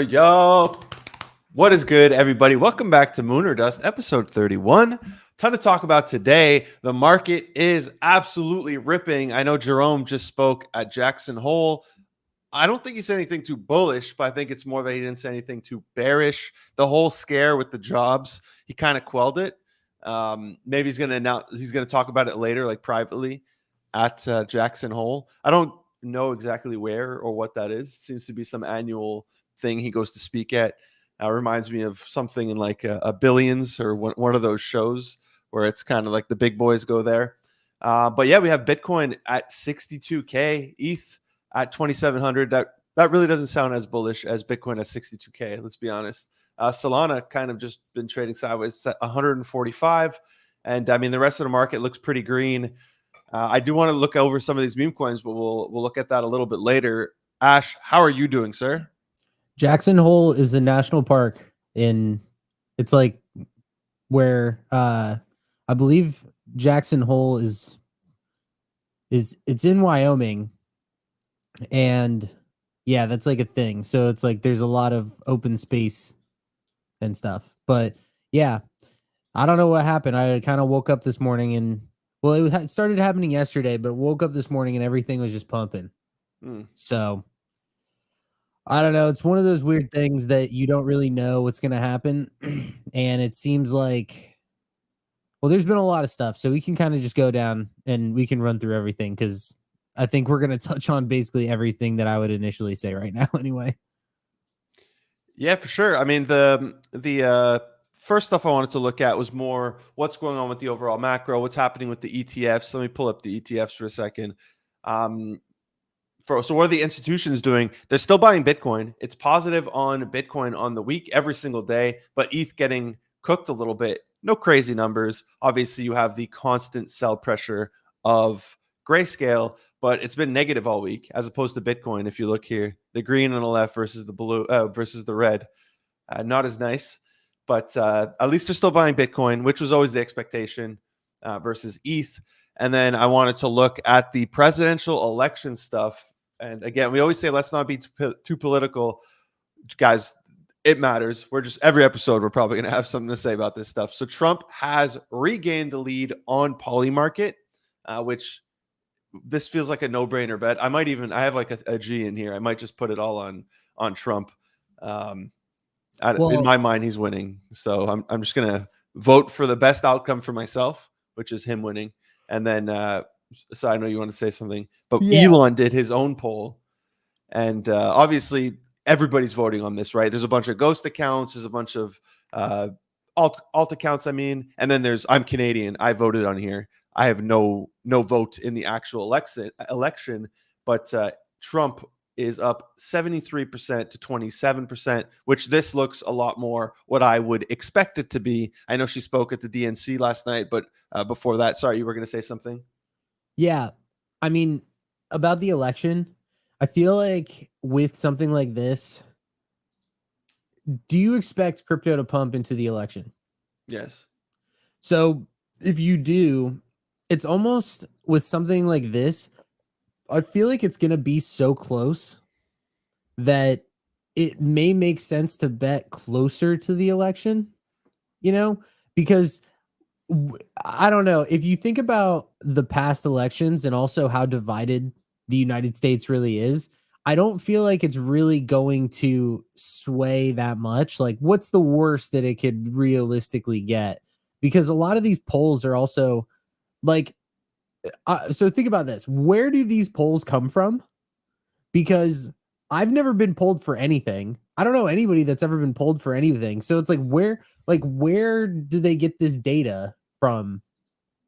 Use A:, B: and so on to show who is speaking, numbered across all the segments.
A: Yo, what is good, everybody? Welcome back to Moon or Dust, episode 31. Ton to talk about today. The market is absolutely ripping. I know Jerome just spoke at Jackson Hole. I don't think he said anything too bullish, but I think it's more that he didn't say anything too bearish. The whole scare with the jobs, he kind of quelled it. Maybe he's going to announce, he's going to talk about it later, like privately at Jackson Hole. I don't know exactly where or what that is. It seems to be some annual thing he goes to speak at. Reminds me of something in like a Billions or one of those shows where it's kind of like the big boys go there. But yeah, we have Bitcoin at 62K, ETH at 2,700. That really doesn't sound as bullish as Bitcoin at 62K. Let's be honest. Solana kind of just been trading sideways at 145. And I mean, the rest of the market looks pretty green. I do want to look over some of these meme coins, but we'll look at that a little bit later. Ash, how are you doing, sir?
B: Jackson Hole is a national park it's like where I believe Jackson Hole is it's in Wyoming, and yeah, that's like a thing. So it's like there's a lot of open space and stuff. But yeah, I don't know what happened. I kind of woke up this morning and it started happening yesterday, but woke up this morning and everything was just pumping. So I don't know. It's one of those weird things that you don't really know what's going to happen. And it seems like, well, there's been a lot of stuff. So we can kind of just go down and we can run through everything, because I think we're going to touch on basically everything that I would initially say right now anyway.
A: Yeah, for sure. I mean, the first stuff I wanted to look at was more what's going on with the overall macro, what's happening with the ETFs. Let me pull up the ETFs for a second. So what are the institutions doing? They're still buying Bitcoin. It's positive on Bitcoin on the week every single day, but ETH getting cooked a little bit. No crazy numbers. Obviously, you have the constant sell pressure of Grayscale, but it's been negative all week as opposed to Bitcoin. If you look here, the green on the left versus the blue versus the red, not as nice, but at least they're still buying Bitcoin, which was always the expectation, versus ETH. And then I wanted to look at the presidential election stuff. And again, we always say, let's not be too political. Guys, it matters. Every episode, we're probably going to have something to say about this stuff. So Trump has regained the lead on Polymarket, which this feels like a no-brainer bet. I have like a G in here. I might just put it all on Trump. In my mind, he's winning. So I'm just going to vote for the best outcome for myself, which is him winning. And then, so I know you want to say something, but yeah. Elon did his own poll, and obviously everybody's voting on this, right? There's a bunch of ghost accounts, there's a bunch of alt accounts. I mean, and then I'm Canadian. I voted on here. I have no vote in the actual election, but Trump is up 73% to 27%, which this looks a lot more what I would expect it to be. I know she spoke at the DNC last night, but before that, sorry, you were going to say something?
B: Yeah. I mean, about the election, I feel like with something like this, do you expect crypto to pump into the election?
A: Yes.
B: So if you do, it's almost with something like this, I feel like it's going to be so close that it may make sense to bet closer to the election, because I don't know. If you think about the past elections and also how divided the United States really is, I don't feel like it's really going to sway that much. Like, what's the worst that it could realistically get? Because a lot of these polls are also like, so think about this. Where do these polls come from? Because I've never been polled for anything. I don't know anybody that's ever been polled for anything. So it's like, where do they get this data from?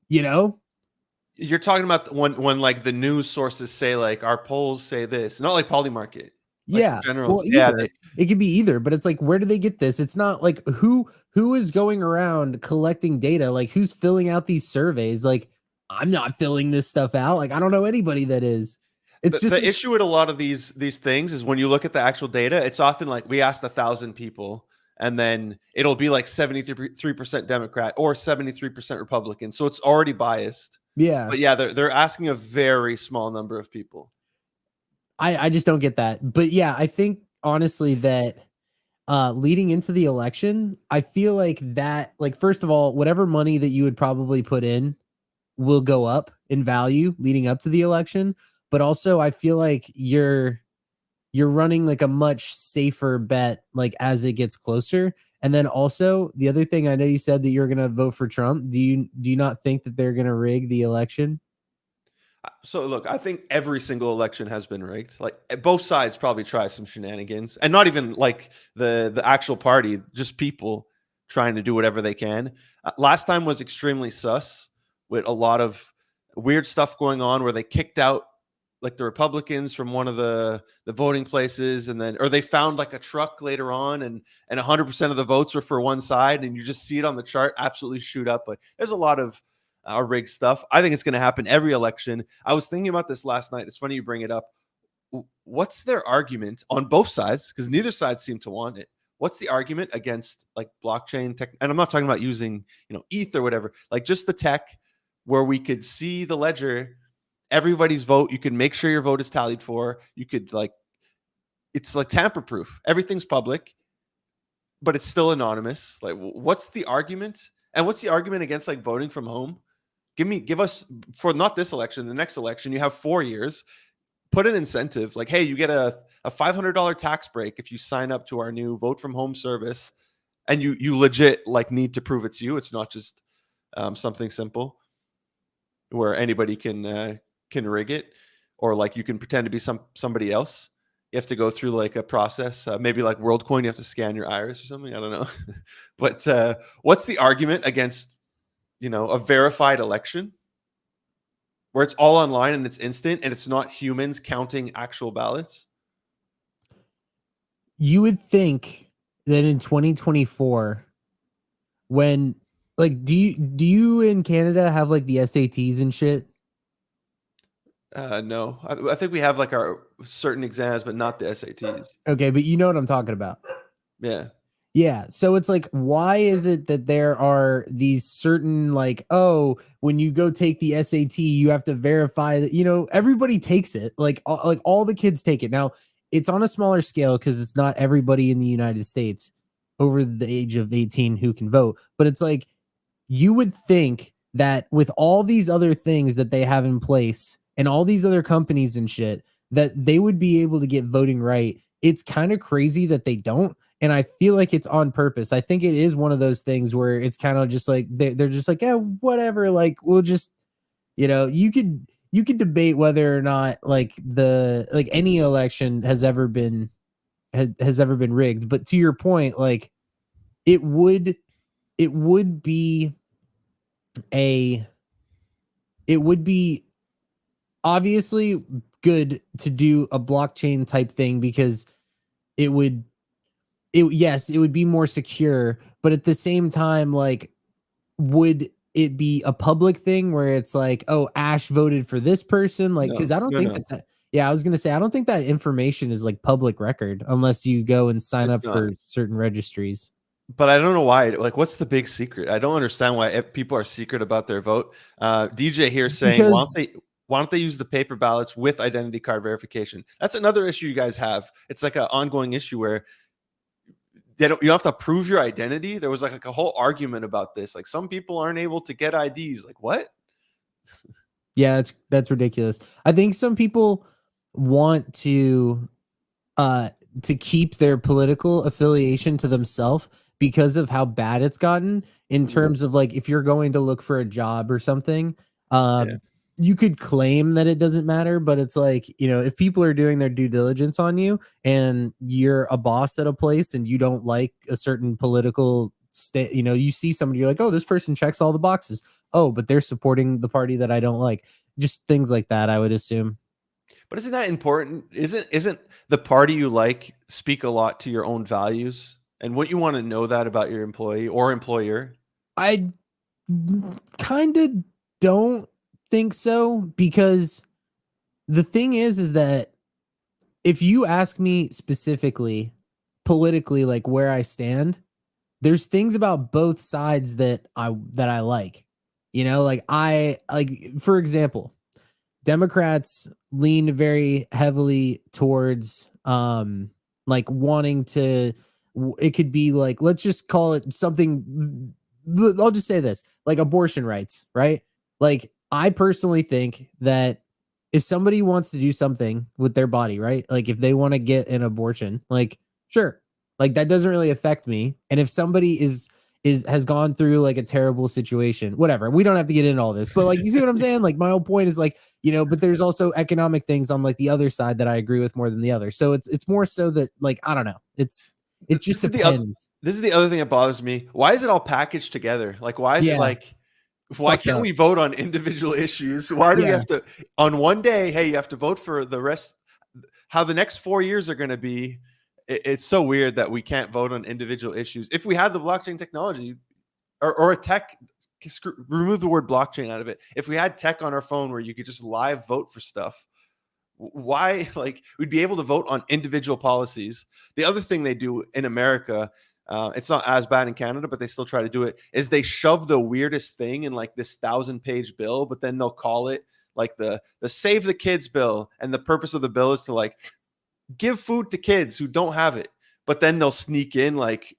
A: You're talking about when like the news sources say like our polls say this, not like Polymarket. Like
B: yeah.
A: general.
B: Well, it could be either, but it's like, where do they get this? It's not like who is going around collecting data? Like, who's filling out these surveys? Like, I'm not filling this stuff out. Like, I don't know anybody that is. It's just
A: the issue with a lot of these things is when you look at the actual data, it's often like we asked 1,000 people, and then it'll be like 73% Democrat or 73% Republican. So it's already biased.
B: Yeah.
A: But yeah, they're asking a very small number of people.
B: I just don't get that. But yeah, I think honestly that leading into the election, I feel like that, like, first of all, whatever money that you would probably put in will go up in value leading up to the election. But also I feel like you're running like a much safer bet like as it gets closer. And then also the other thing, I know you said that you're going to vote for Trump. Do you not think that they're going to rig the election?
A: So look, I think every single election has been rigged. Like both sides probably try some shenanigans, and not even like the actual party, just people trying to do whatever they can. Last time was extremely sus with a lot of weird stuff going on where they kicked out like the Republicans from one of the voting places, and then or they found like a truck later on, and 100% of the votes were for one side, and you just see it on the chart absolutely shoot up. But there's a lot of rigged stuff. I think it's going to happen every election. I was thinking about this last night. It's funny you bring it up. What's their argument on both sides? Because neither side seem to want it. What's the argument against like blockchain tech? And I'm not talking about using, ETH or whatever, like just the tech where we could see the ledger, everybody's vote. You can make sure your vote is tallied for. You could it's like tamper proof. Everything's public, but it's still anonymous. Like, what's the argument? And what's the argument against like voting from home? Give us for not this election, the next election, you have 4 years, put an incentive like, hey, you get a $500 tax break if you sign up to our new vote from home service. And you legit like need to prove it's you. It's not just something simple where anybody can rig it, or like you can pretend to be somebody else. You have to go through like a process, maybe like WorldCoin, you have to scan your iris or something. I don't know. But what's the argument against, a verified election where it's all online and it's instant and it's not humans counting actual ballots?
B: You would think that in 2024, when like do you in Canada have like the SATs and shit?
A: No, I think we have like our certain exams, but not the SATs.
B: Okay, but you know what I'm talking about.
A: Yeah.
B: Yeah. So it's like, why is it that there are these certain like, oh, when you go take the SAT, you have to verify that, everybody takes it. Like all the kids take it. Now, it's on a smaller scale because it's not everybody in the United States over the age of 18 who can vote. But it's like, you would think that with all these other things that they have in place and all these other companies and shit, that they would be able to get voting right. It's kind of crazy that they don't. And I feel like it's on purpose. I think it is one of those things where it's kind of just like they're just like, yeah, whatever. Like we'll just, you could debate whether or not like any election has ever been rigged. But to your point, like it would be it would be obviously good to do a blockchain type thing because it would be more secure, but at the same time, like, would it be a public thing where it's like, oh, Ash voted for this person? Like, because I don't think
A: No.
B: that yeah, I was gonna say I don't think that information is like public record unless you go and sign
A: It's
B: up
A: not.
B: for certain registries.
A: But I don't know why. Like, what's the big secret? I don't understand why if people are secret about their vote. DJ here saying,
B: Because
A: why don't they use the paper ballots with identity card verification? That's another issue you guys have. It's like an ongoing issue where you don't have to prove your identity. There was like a whole argument about this. Like some people aren't able to get IDs. Like what?
B: yeah, that's ridiculous. I think some people want to keep their political affiliation to themselves because of how bad it's gotten in terms of like if you're going to look for a job or something,
A: Yeah.
B: you could claim that it doesn't matter, but it's like, if people are doing their due diligence on you and you're a boss at a place and you don't like a certain political state, you see somebody, you're like, oh, this person checks all the boxes. Oh, but they're supporting the party that I don't like. Just things like that, I would assume.
A: But isn't that important? Isn't the party you like speak a lot to your own values and what you want to know that about your employee or employer?
B: I kind of don't think so because the thing is that if you ask me specifically politically like where I stand, there's things about both sides that I like. Like I like, for example, Democrats lean very heavily towards like wanting to It could be like, let's just call it something. I'll just say this, like abortion rights, right? Like, I personally think that if somebody wants to do something with their body, right? Like if they want to get an abortion, like sure, like that doesn't really affect me. And if somebody has gone through like a terrible situation, whatever, we don't have to get into all this, but like, you see what I'm saying? Like my whole point is like, but there's also economic things on like the other side that I agree with more than the other. So it's more so that like, I don't know. It just depends.
A: This is the other thing that bothers me. Why is it all packaged together? Like, why is it
B: Yeah,
A: like,
B: it's
A: why
B: fucked
A: can't
B: up.
A: we vote on individual issues? Why do we
B: Yeah.
A: have to, on one day, hey, you have to vote for the rest, how the next 4 years are going to be? It's so weird that we can't vote on individual issues. If we had the blockchain technology or a tech, remove the word blockchain out of it. If we had tech on our phone where you could just live vote for stuff, why, like, we'd be able to vote on individual policies. The other thing they do in America, it's not as bad in Canada, but they still try to do it, is they shove the weirdest thing in like this 1,000-page bill, but then they'll call it like the Save the Kids bill, and the purpose of the bill is to like give food to kids who don't have it. But then they'll sneak in like,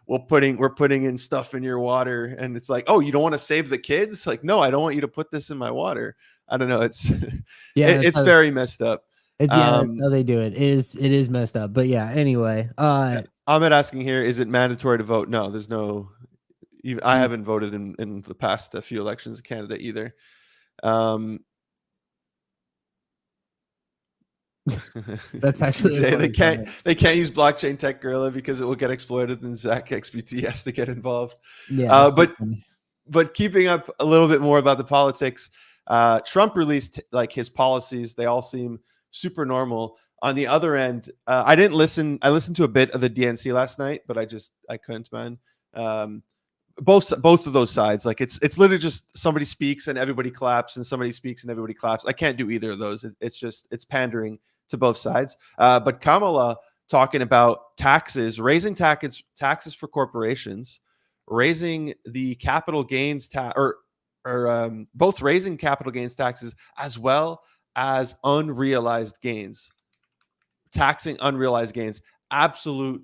A: we're putting in stuff in your water, and it's like, oh, you don't want to save the kids? Like, no, I don't want you to put this in my water. I don't know. It's
B: Yeah,
A: it's very messed up.
B: that's how they do it. It is messed up. But yeah, anyway.
A: Ahmed asking here, is it mandatory to vote? No, there's no. Even, I haven't voted in the past few elections in Canada either.
B: That's actually
A: Jay, they can't use blockchain tech gorilla because it will get exploited, and Zach XBT has to get involved.
B: Yeah,
A: but keeping up a little bit more about the politics, Trump released like his policies. They all seem super normal. On the other end, I didn't listen. I listened to a bit of the DNC last night, but I couldn't, man. Both of those sides, like it's literally just somebody speaks and everybody claps, and somebody speaks and everybody claps. I can't do either of those. It's pandering to both sides. But Kamala talking about taxes, raising taxes for corporations, raising the capital gains tax, or both raising capital gains taxes as well as unrealized gains, taxing unrealized gains. Absolute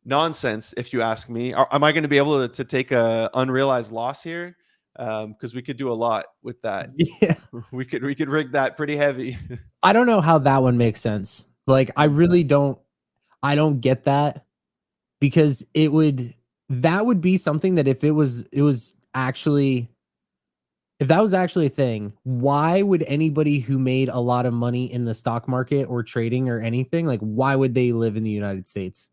A: nonsense, if you ask me. Am I going to be able to take a unrealized loss here? Because we could do a lot with that.
B: Yeah,
A: we could rig that pretty heavy.
B: I don't know how that one makes sense. Like, I really don't. I don't get that, because that would be something that if that was actually a thing, why would anybody who made a lot of money in the stock market or trading or anything, like, why would they live in the United States?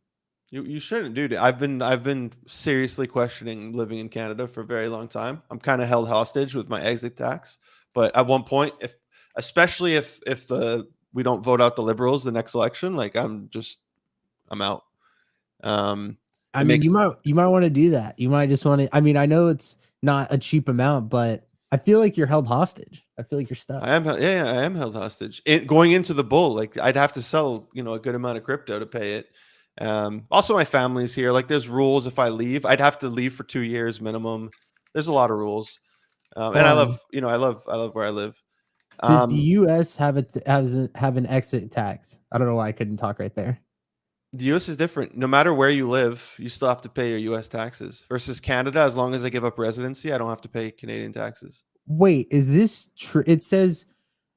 A: You shouldn't, dude. I've been seriously questioning living in Canada for a very long time. I'm kind of held hostage with my exit tax, but at one point, especially if we don't vote out the Liberals the next election, like I'm out.
B: I mean, you might want to do that. You might just want to. I mean, I know it's not a cheap amount, but I feel like you're held hostage. I feel like you're stuck.
A: I am held hostage. Going into the bull, like I'd have to sell, a good amount of crypto to pay it. Also, my family's here. Like, there's rules. If I leave, I'd have to leave for 2 years minimum. There's a lot of rules, and I love where I live.
B: Does the U.S. have an exit tax? I don't know why I couldn't talk right there.
A: The U.S. is different. No matter where you live, you still have to pay your U.S. taxes. Versus Canada, as long as I give up residency, I don't have to pay Canadian taxes.
B: Wait, is this true? It says,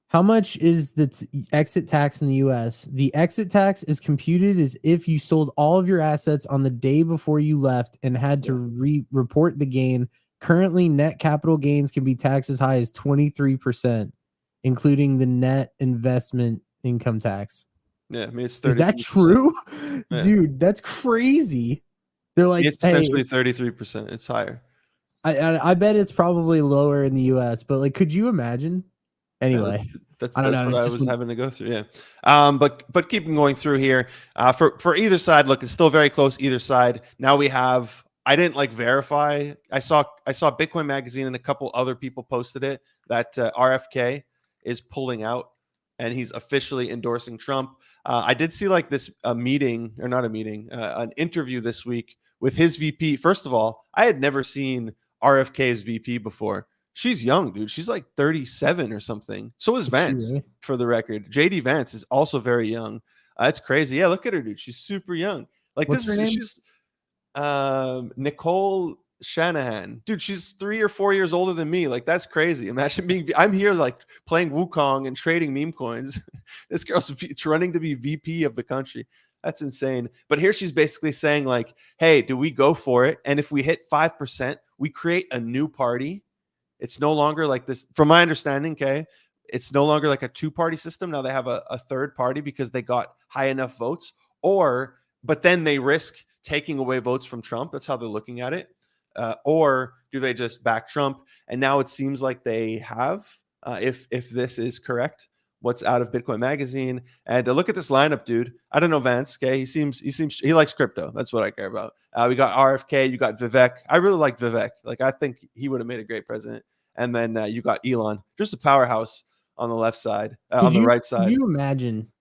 B: how much is the exit tax in the U.S.? The exit tax is computed as if you sold all of your assets on the day before you left and had to report the gain. Currently, net capital gains can be taxed as high as 23%, including the net investment income tax.
A: Yeah, I mean, it's 33%.
B: Is that true?
A: Yeah.
B: Dude, that's crazy. They're like,
A: it's essentially 33%. It's higher.
B: I bet it's probably lower in the US, but like, could you imagine? Anyway,
A: that's
B: I don't know.
A: What I was having to go through. Yeah. But keeping going through here, for either side, look, it's still very close either side. Now we have, I didn't like verify. I saw Bitcoin Magazine and a couple other people posted it that RFK is pulling out and he's officially endorsing Trump. I did see like this meeting, or not a meeting, an interview this week with his VP. First of all, I had never seen RFK's VP before. She's young, dude. She's like 37 or something. So is Vance, for the record. JD Vance is also very young. It's crazy. Yeah, look at her, dude. She's super young. Like,
B: what's her name?
A: She's Nicole Shanahan, dude, she's 3 or 4 years older than me. Like, that's crazy. Imagine I'm here like playing Wukong and trading meme coins. This girl's running to be VP of the country. That's insane. But here she's basically saying like, hey, do we go for it? And if we hit 5%, we create a new party. It's no longer like this, from my understanding, okay, it's no longer like a two-party system. Now they have a third party because they got high enough votes, but then they risk taking away votes from Trump. That's how they're looking at it. Or do they just back Trump? And now it seems like they have, if this is correct, what's out of Bitcoin Magazine. And look at this lineup, dude. I don't know Vance. Okay, he likes crypto. That's what I care about. We got RFK. You got Vivek. I really like Vivek. Like, I think he would have made a great president. And then you got Elon, just a powerhouse on the left side, on the right side.
B: Could you imagine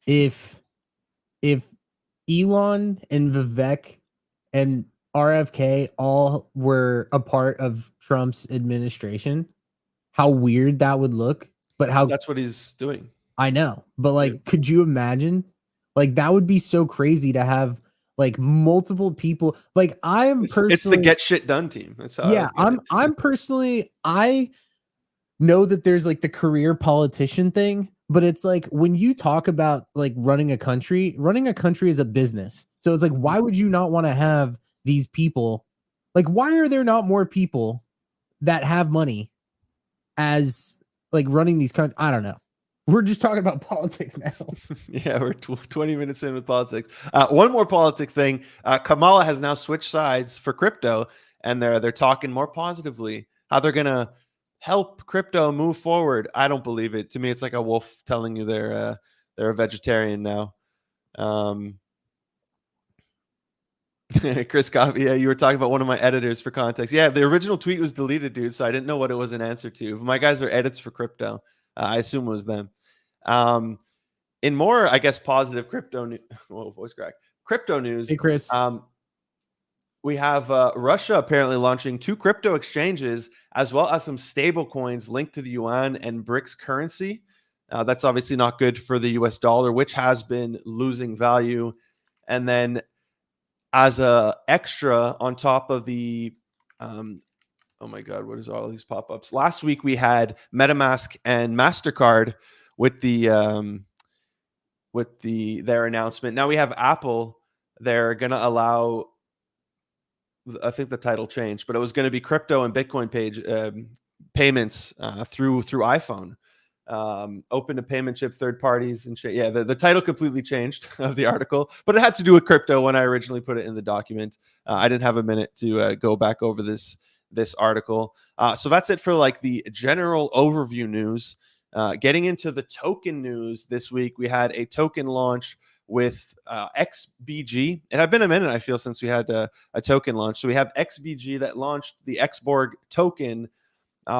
B: if Elon and Vivek and RFK all were a part of Trump's administration? How weird that would look. But
A: that's what he's doing.
B: I know. But like, could you imagine? Like, that would be so crazy to have like multiple people. Like,
A: It's the get shit done team. That's how.
B: Yeah, I'm personally, I know that there's like the career politician thing, but it's like when you talk about like running a country is a business. So it's like, why would you not want to have these people? Like, why are there not more people that have money as like running these countries? I don't know. We're just talking about politics now.
A: Yeah, we're 20 minutes in with politics. One more politic thing. Kamala has now switched sides for crypto, and they're talking more positively how they're gonna help crypto move forward. I don't believe it. To me, it's like a wolf telling you they're a vegetarian now. Chris Coffey, yeah, you were talking about one of my editors for context. Yeah, the original tweet was deleted, dude, so I didn't know what it was an answer to. My guys are edits for crypto. I assume it was them. In more, I guess, positive crypto news. Whoa, voice crack. Crypto news.
B: Hey, Chris.
A: We have Russia apparently launching 2 crypto exchanges, as well as some stable coins linked to the yuan and BRICS currency. That's obviously not good for the US dollar, which has been losing value. And then as a extra on top of the, oh my God, what is all these pop-ups? Last week we had MetaMask and MasterCard with their announcement. Now we have Apple. They're gonna allow, I think the title changed, but it was going to be crypto and Bitcoin payments through iPhone. Open to payment chip third parties and shit. Yeah, the title completely changed of the article, but it had to do with crypto when I originally put it in the document. I didn't have a minute to go back over this article. So that's it for like the general overview news. Getting into the token news this week, we had a token launch with XBG. It had been a minute, I feel, since we had a token launch. So we have XBG that launched the XBorg token.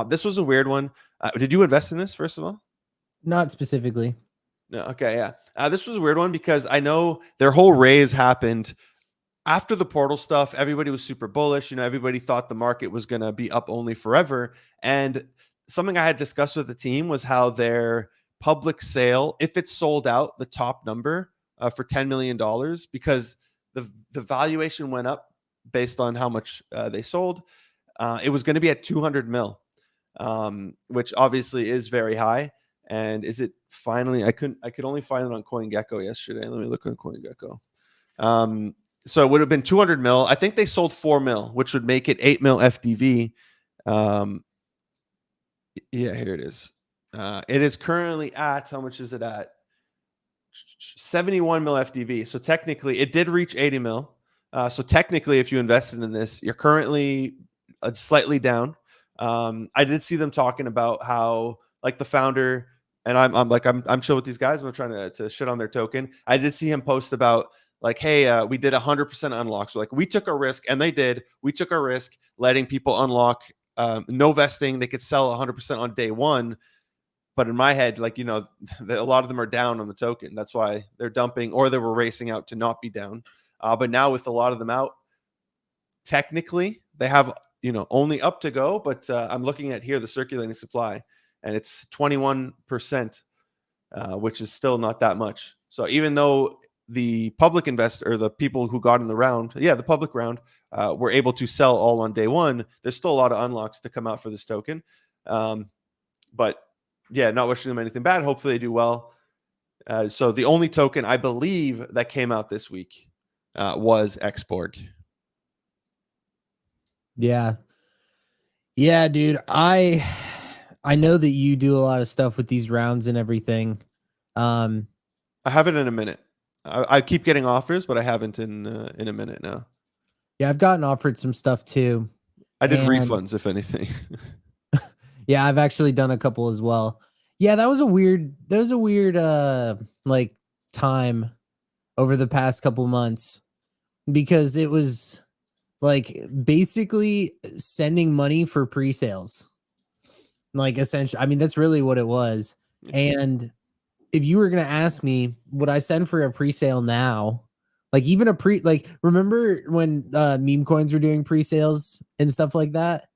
A: This was a weird one. Did you invest in this, first of all?
B: Not specifically.
A: No. Okay. Yeah. This was a weird one because I know their whole raise happened after the portal stuff. Everybody was super bullish. Everybody thought the market was going to be up only forever. And something I had discussed with the team was how their public sale, if it's sold out, the top number for $10 million, because the valuation went up based on how much they sold. It was going to be at 200 mil, which obviously is very high. And is it finally? I could only find it on CoinGecko yesterday. Let me look on CoinGecko. So it would have been 200 mil. I think they sold 4 mil, which would make it 8 mil FDV. Yeah, here it is. It is currently at, how much is it at? 71 mil FDV. So technically it did reach 80 mil. So technically, if you invested in this, you're currently slightly down. I did see them talking about how, like, the founder, and I'm chill with these guys. I'm not trying to shit on their token. I did see him post about like, hey, we did 100% unlock. So like, we took a risk, and they did. We took a risk letting people unlock, no vesting. They could sell 100% on day one. But in my head, like, a lot of them are down on the token. That's why they're dumping, or they were racing out to not be down. But now with a lot of them out, technically they have, only up to go. But I'm looking at here the circulating supply, and it's 21%, which is still not that much. So even though the public investor or the people who got in the round, the public round, were able to sell all on day one. There's still a lot of unlocks to come out for this token. But yeah, not wishing them anything bad. Hopefully they do well. So the only token I believe that came out this week was Xborg.
B: Yeah. Yeah, dude. I know that you do a lot of stuff with these rounds and everything.
A: I haven't in a minute. I keep getting offers, but I haven't in a minute now.
B: Yeah, I've gotten offered some stuff too.
A: I did refunds, if anything.
B: Yeah, I've actually done a couple as well. Yeah, that was a weird like time over the past couple months, because it was like basically sending money for pre-sales. Like essentially, I mean, that's really what it was. And if you were going to ask me, would I send for a pre-sale now? Like even remember when Memecoins were doing pre-sales and stuff like that?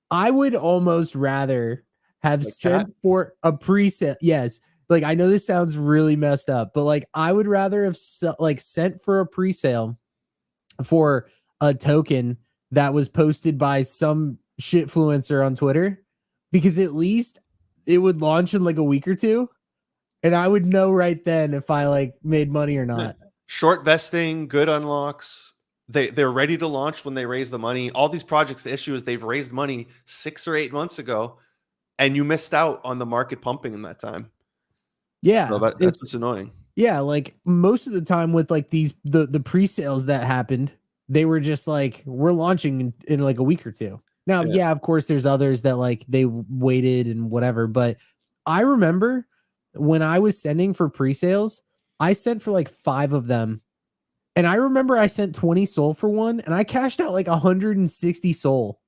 B: I would almost rather have sent for a pre-sale. Yes. Like, I know this sounds really messed up, but like, I would rather have sent for a pre-sale for a token that was posted by some shitfluencer on Twitter, because at least it would launch in like a week or two. And I would know right then if I like made money or not.
A: Short vesting, good unlocks. They're ready to launch when they raise the money. All these projects, the issue is they've raised money 6 or 8 months ago, and you missed out on the market pumping in that time.
B: Yeah,
A: so that's what's annoying.
B: Yeah, like most of the time with like the pre-sales that happened, they were just like, we're launching in like a week or two. Now, yeah, of course, there's others that like they waited and whatever, but I remember when I was sending for pre-sales, I sent for like 5 of them. And I remember I sent 20 SOL for one, and I cashed out like 160 SOL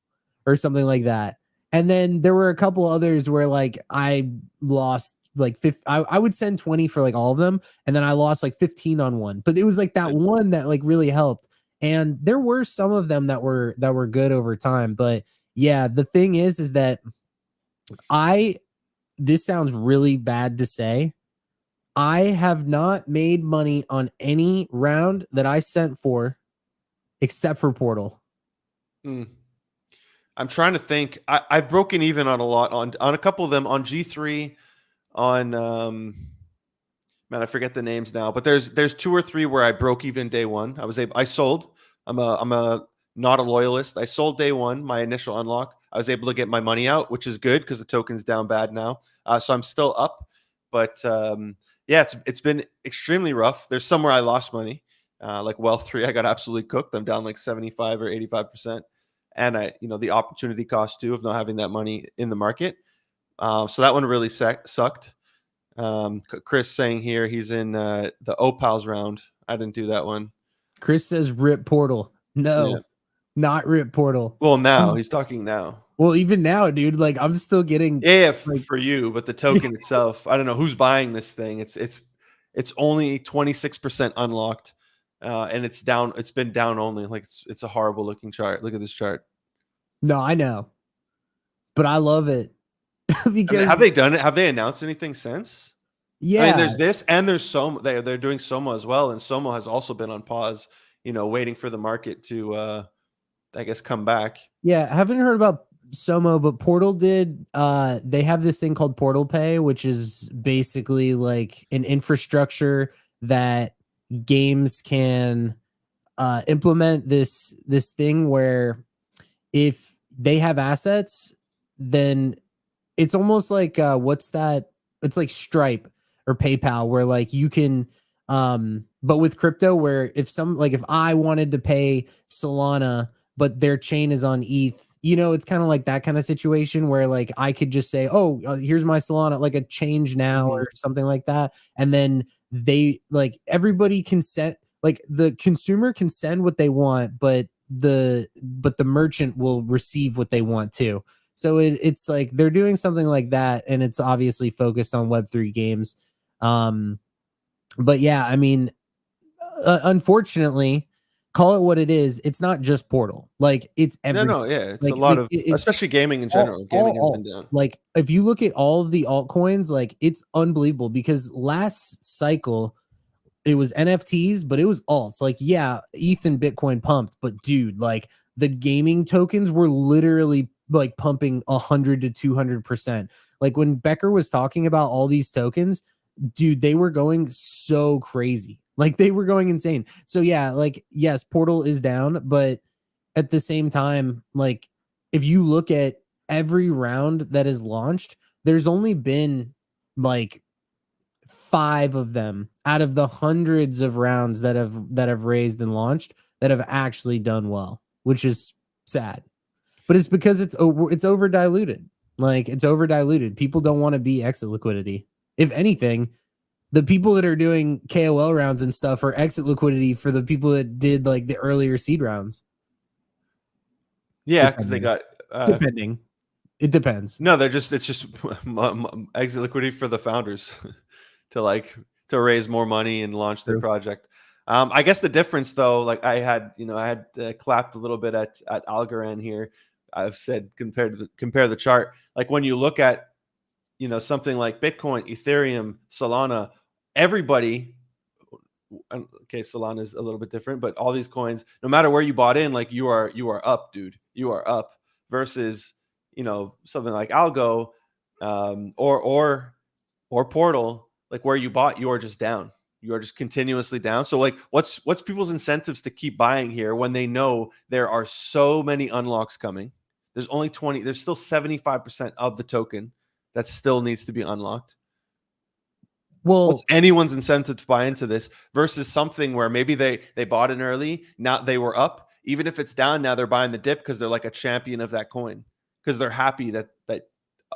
B: or something like that. And then there were a couple others where like I lost like 50. I would send 20 for like all of them, and then I lost like 15 on one. But it was like that one that like really helped. And there were some of them that were good over time. But yeah, the thing is that this sounds really bad to say, I have not made money on any round that I sent for except for Portal.
A: I'm trying to think. I've broken even on a lot on a couple of them on G3, on man, I forget the names now, but there's 2 or 3 where I broke even day one. I sold. I'm not a loyalist. I sold day one, my initial unlock. I was able to get my money out, which is good because the token's down bad now. So I'm still up, but yeah, it's been extremely rough. There's somewhere I lost money, like Wealth 3. I got absolutely cooked. I'm down like 75 or 85%, and the opportunity cost too of not having that money in the market. So that one really sucked. Chris saying here he's in the Opals round. I didn't do that one.
B: Chris says rip Portal. No, not rip Portal.
A: Well, now he's talking now.
B: Well, even now, dude, like I'm still getting
A: for you, but the token itself, I don't know who's buying this thing. It's only 26% unlocked, and it's down. It's been down only. Like it's a horrible looking chart. Look at this chart.
B: No, I know, but I love it because
A: have they done it? Have they announced anything since?
B: Yeah,
A: I mean, there's this, and there's Soma. They're doing Soma as well, and Soma has also been on pause. Waiting for the market to, I guess, come back.
B: Yeah, I haven't heard about Somo, but Portal did. They have this thing called Portal Pay, which is basically like an infrastructure that games can implement this thing where if they have assets, then it's almost like what's that? It's like Stripe or PayPal, where like you can but with crypto, where if I wanted to pay Solana, but their chain is on ETH, it's kind of like that kind of situation where like I could just say, oh, here's my Solana, like a change now or something like that. And then they like everybody can send, like the consumer can send what they want, but the merchant will receive what they want too. So it's like they're doing something like that, and it's obviously focused on Web3 games. But yeah, I mean, unfortunately, call it what it is. It's not just Portal. Like it's everything.
A: No, yeah, it's
B: like,
A: a lot of, especially gaming in general. Gaming has been down.
B: Like if you look at all of the altcoins, like it's unbelievable because last cycle, it was NFTs, but it was alts. Like, yeah, ETH and Bitcoin pumped, but dude, like the gaming tokens were literally like pumping 100 to 200%. Like when Becker was talking about all these tokens, dude, they were going so crazy. Like they were going insane. So yeah, like yes, Portal is down, but at the same time, like if you look at every round that is launched, there's only been like 5 of them out of the hundreds of rounds that have raised and launched that have actually done well, which is sad. But it's because it's over diluted. Like it's over diluted. People don't want to be exit liquidity. If anything, the people that are doing KOL rounds and stuff are exit liquidity for the people that did like the earlier seed rounds.
A: Yeah, because they got
B: depending. It depends.
A: No, it's just exit liquidity for the founders to raise more money and launch their project. I guess the difference though, like I had clapped a little bit at Algorand here. I've said compare the chart. Like when you look at something like Bitcoin, Ethereum, Solana, everybody. Okay, Solana is a little bit different, but all these coins, no matter where you bought in, like you are up, dude. You are up versus something like Algo, or Portal, like where you bought, you are just down. You are just continuously down. So like, what's people's incentives to keep buying here when they know there are so many unlocks coming? There's only 20. There's still 75% of the token that still needs to be unlocked.
B: Well,
A: what's anyone's incentive to buy into this versus something where maybe they bought in early, now they were up, even if it's down, now they're buying the dip because they're like a champion of that coin because they're happy that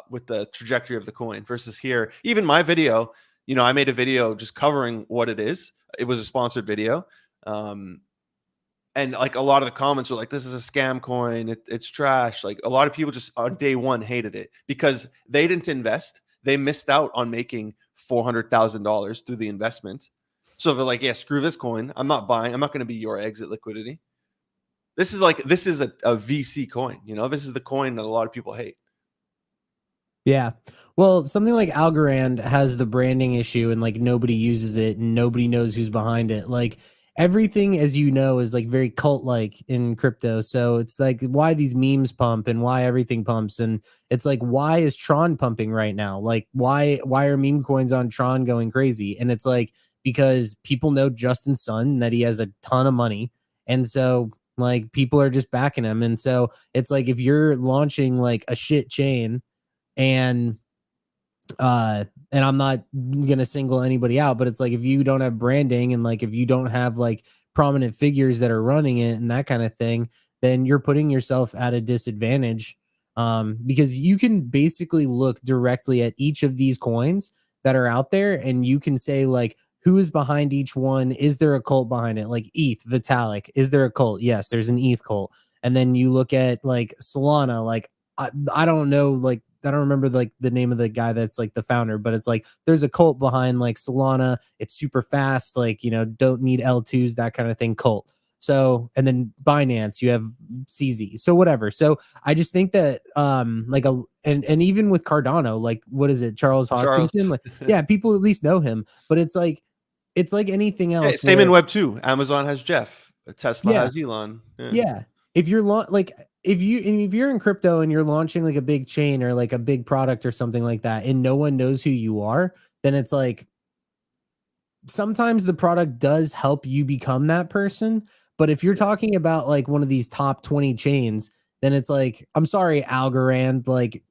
A: with the trajectory of the coin. Versus here, even my video, I made a video just covering what it is. It was a sponsored video, and like a lot of the comments were like, this is a scam coin, it's trash. Like a lot of people just on day one hated it because they didn't invest. They missed out on making $400,000 through the investment. So they're like, yeah, screw this coin. I'm not buying. I'm not going to be your exit liquidity. This is a VC coin. This is the coin that a lot of people hate.
B: Yeah. Well, something like Algorand has the branding issue and like nobody uses it and nobody knows who's behind it. Like everything, as you know, is like very cult like in crypto. So it's like why these memes pump and why everything pumps. And it's like, why is Tron pumping right now? Like why are meme coins on Tron going crazy? And it's like because people know Justin Sun, that he has a ton of money. And so like people are just backing him. And so it's like if you're launching like a shit chain and I'm not gonna single anybody out, but it's like if you don't have branding and like if you don't have like prominent figures that are running it and that kind of thing, then you're putting yourself at a disadvantage, because you can basically look directly at each of these coins that are out there and you can say like who is behind each one. Is there a cult behind it? Like ETH, Vitalik, is there a cult? Yes, there's an ETH cult. And then you look at like Solana, like I don't know, like I don't remember like the name of the guy that's like the founder, but it's like there's a cult behind like Solana. It's super fast, like don't need L2s, that kind of thing. Cult. So and then Binance, you have CZ. So whatever. So I just think that like and even with Cardano, like what is it, Charles Hoskinson? Like yeah, people at least know him, but it's like anything else.
A: Yeah, same in Web 2. Amazon has Jeff. Tesla has Elon.
B: Yeah. If you're if you're in crypto and you're launching like a big chain or like a big product or something like that and no one knows who you are, then it's like sometimes the product does help you become that person. But if you're talking about like one of these top 20 chains, then it's like, I'm sorry, Algorand, like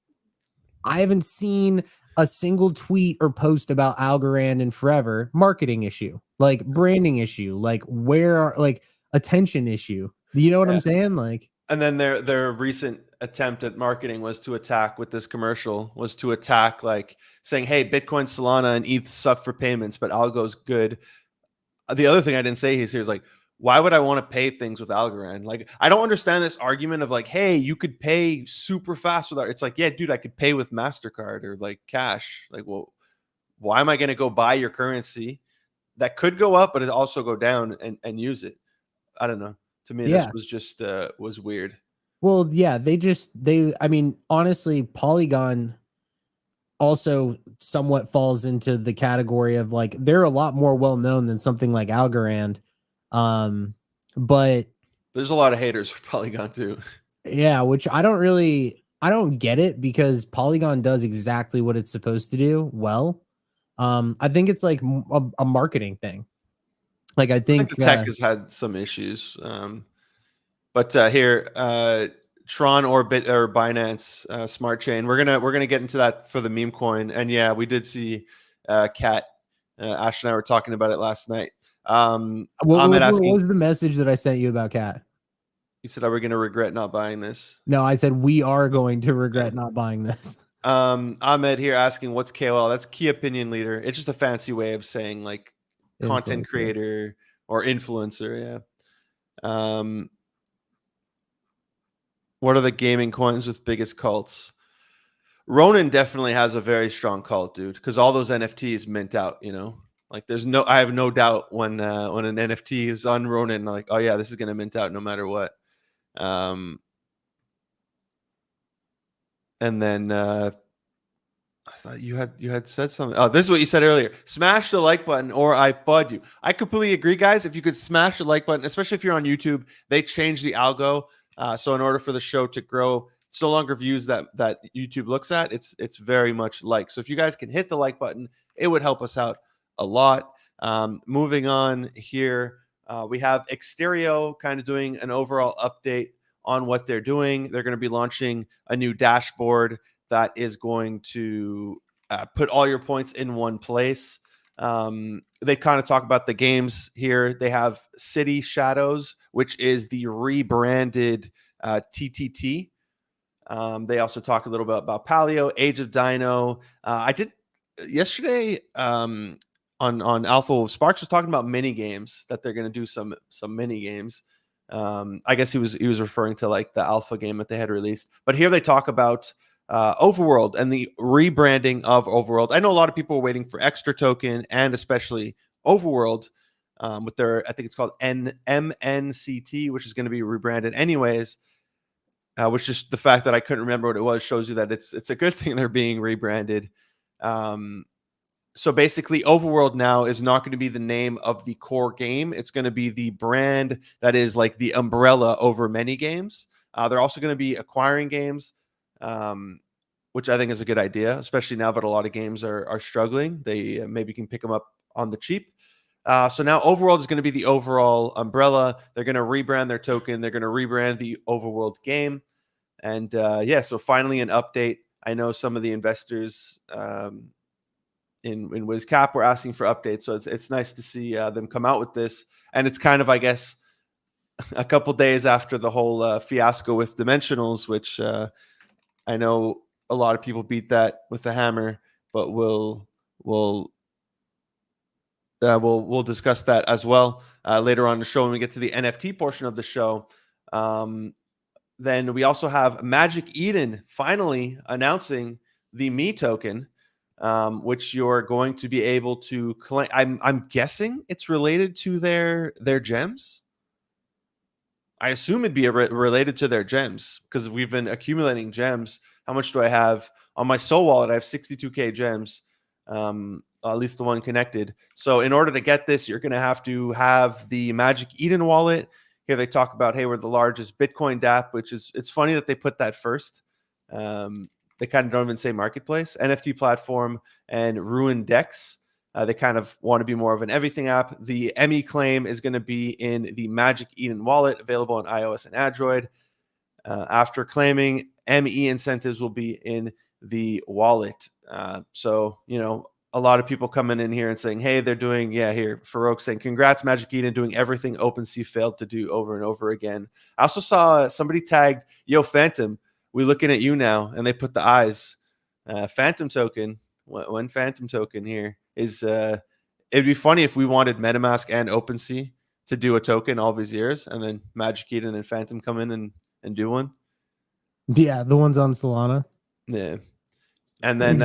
B: I haven't seen a single tweet or post about Algorand in forever. Marketing issue, like branding issue, like attention issue. You know what I'm saying? Like,
A: and then their recent attempt at marketing was to attack with this commercial like saying, hey, Bitcoin, Solana, and ETH suck for payments, but Algo's good. The other thing I didn't say here is like, why would I want to pay things with Algorand? Like, I don't understand this argument of like, hey, you could pay super fast with it's like, yeah, dude, I could pay with MasterCard or like cash. Like, well, why am I going to go buy your currency that could go up, but it also go down and use it? I don't know. To me, this was just was weird.
B: Well, yeah, I mean, honestly, Polygon also somewhat falls into the category of like they're a lot more well known than something like Algorand. But
A: There's a lot of haters for Polygon too.
B: yeah, which I don't get it because Polygon does exactly what it's supposed to do well. I think it's like a marketing thing. Like I
A: I think
B: think
A: the tech has had some issues. But here, Tron or Binance Smart Chain. We're gonna get into that for the meme coin. And yeah, we did see Cat. Ash and I were talking about it last night.
B: what
A: Ahmed asking,
B: was the message that I sent you about Cat?
A: you said, "Are we gonna regret not buying this?"
B: No, I said we are going to
A: Yeah.
B: regret not buying this.
A: Ahmed here asking, "What's KOL?" That's key opinion leader. It's just a fancy way of saying like content
B: Influencer.
A: creator or influencer. Yeah. What are the gaming coins with biggest cults? Ronin definitely has a very strong cult, dude, because all those NFTs mint out, Like I have no doubt when an NFT is on Ronin, like, oh yeah, this is gonna mint out no matter what. And then I thought you had said something. Oh, this is what you said earlier. Smash the like button or I FUD you. I completely agree, guys. If you could smash the like button, especially if you're on YouTube, they changed the algo. So in order for the show to grow, it's no longer views that YouTube looks at. It's very much like. So if you guys can hit the like button, it would help us out a lot. Moving on here, we have Exterio kind of doing an overall update on what they're doing. They're going to be launching a new dashboard that is going to put all your points in one place. They kind of talk about the games here. They have City Shadows, which is the rebranded TTT. They also talk a little bit about Paleo, Age of Dino. I did yesterday on Alpha. Sparks was talking about mini games that they're going to do some mini games. I guess he was referring to like the alpha game that they had released. But here they talk about Overworld and the rebranding of Overworld. I know a lot of people are waiting for Extra Token and especially Overworld with their, I think it's called MNCT, which is going to be rebranded anyways. Which just the fact that I couldn't remember what it was shows you that it's a good thing they're being rebranded. So basically, Overworld now is not going to be the name of the core game. It's going to be the brand that is like the umbrella over many games. They're also going to be acquiring games, which I think is a good idea, especially now that a lot of games are struggling. They maybe can pick them up on the cheap. So now Overworld is going to be the overall umbrella. They're going to rebrand their token. They're going to rebrand the Overworld game. And yeah, so finally an update. I know some of the investors in WizCap were asking for updates. So it's nice to see them come out with this. And it's kind of, I guess, a couple days after the whole fiasco with Dimensionals, which I know a lot of people beat that with a hammer, but we'll discuss that as well later on the show when we get to the NFT portion of the show. Then we also have Magic Eden finally announcing the Me token, which you're going to be able to claim. I'm guessing it's related to their gems. I assume it'd be related to their gems because we've been accumulating gems. How much do I have on my Soul Wallet? I have 62k gems, at least the one connected. So in order to get this, you're going to have the Magic Eden wallet. Here they talk about, hey, we're the largest Bitcoin DApp, which is, it's funny that they put that first. They kind of don't even say marketplace, NFT platform, and Ruin Dex. They kind of want to be more of an everything app. The ME claim is going to be in the Magic Eden wallet, available on iOS and Android. After claiming, ME incentives will be in the wallet. So, a lot of people coming in here and saying, hey, they're doing, here, Farouk saying, congrats, Magic Eden, doing everything OpenSea failed to do over and over again. I also saw somebody tagged, yo, Phantom, we looking at you now, and they put the eyes. Phantom token, one Phantom token here is, it'd be funny if we wanted MetaMask and OpenSea to do a token all these years, and then Magic Eden and Phantom come in and do one.
B: Yeah, the ones on Solana.
A: Yeah. And then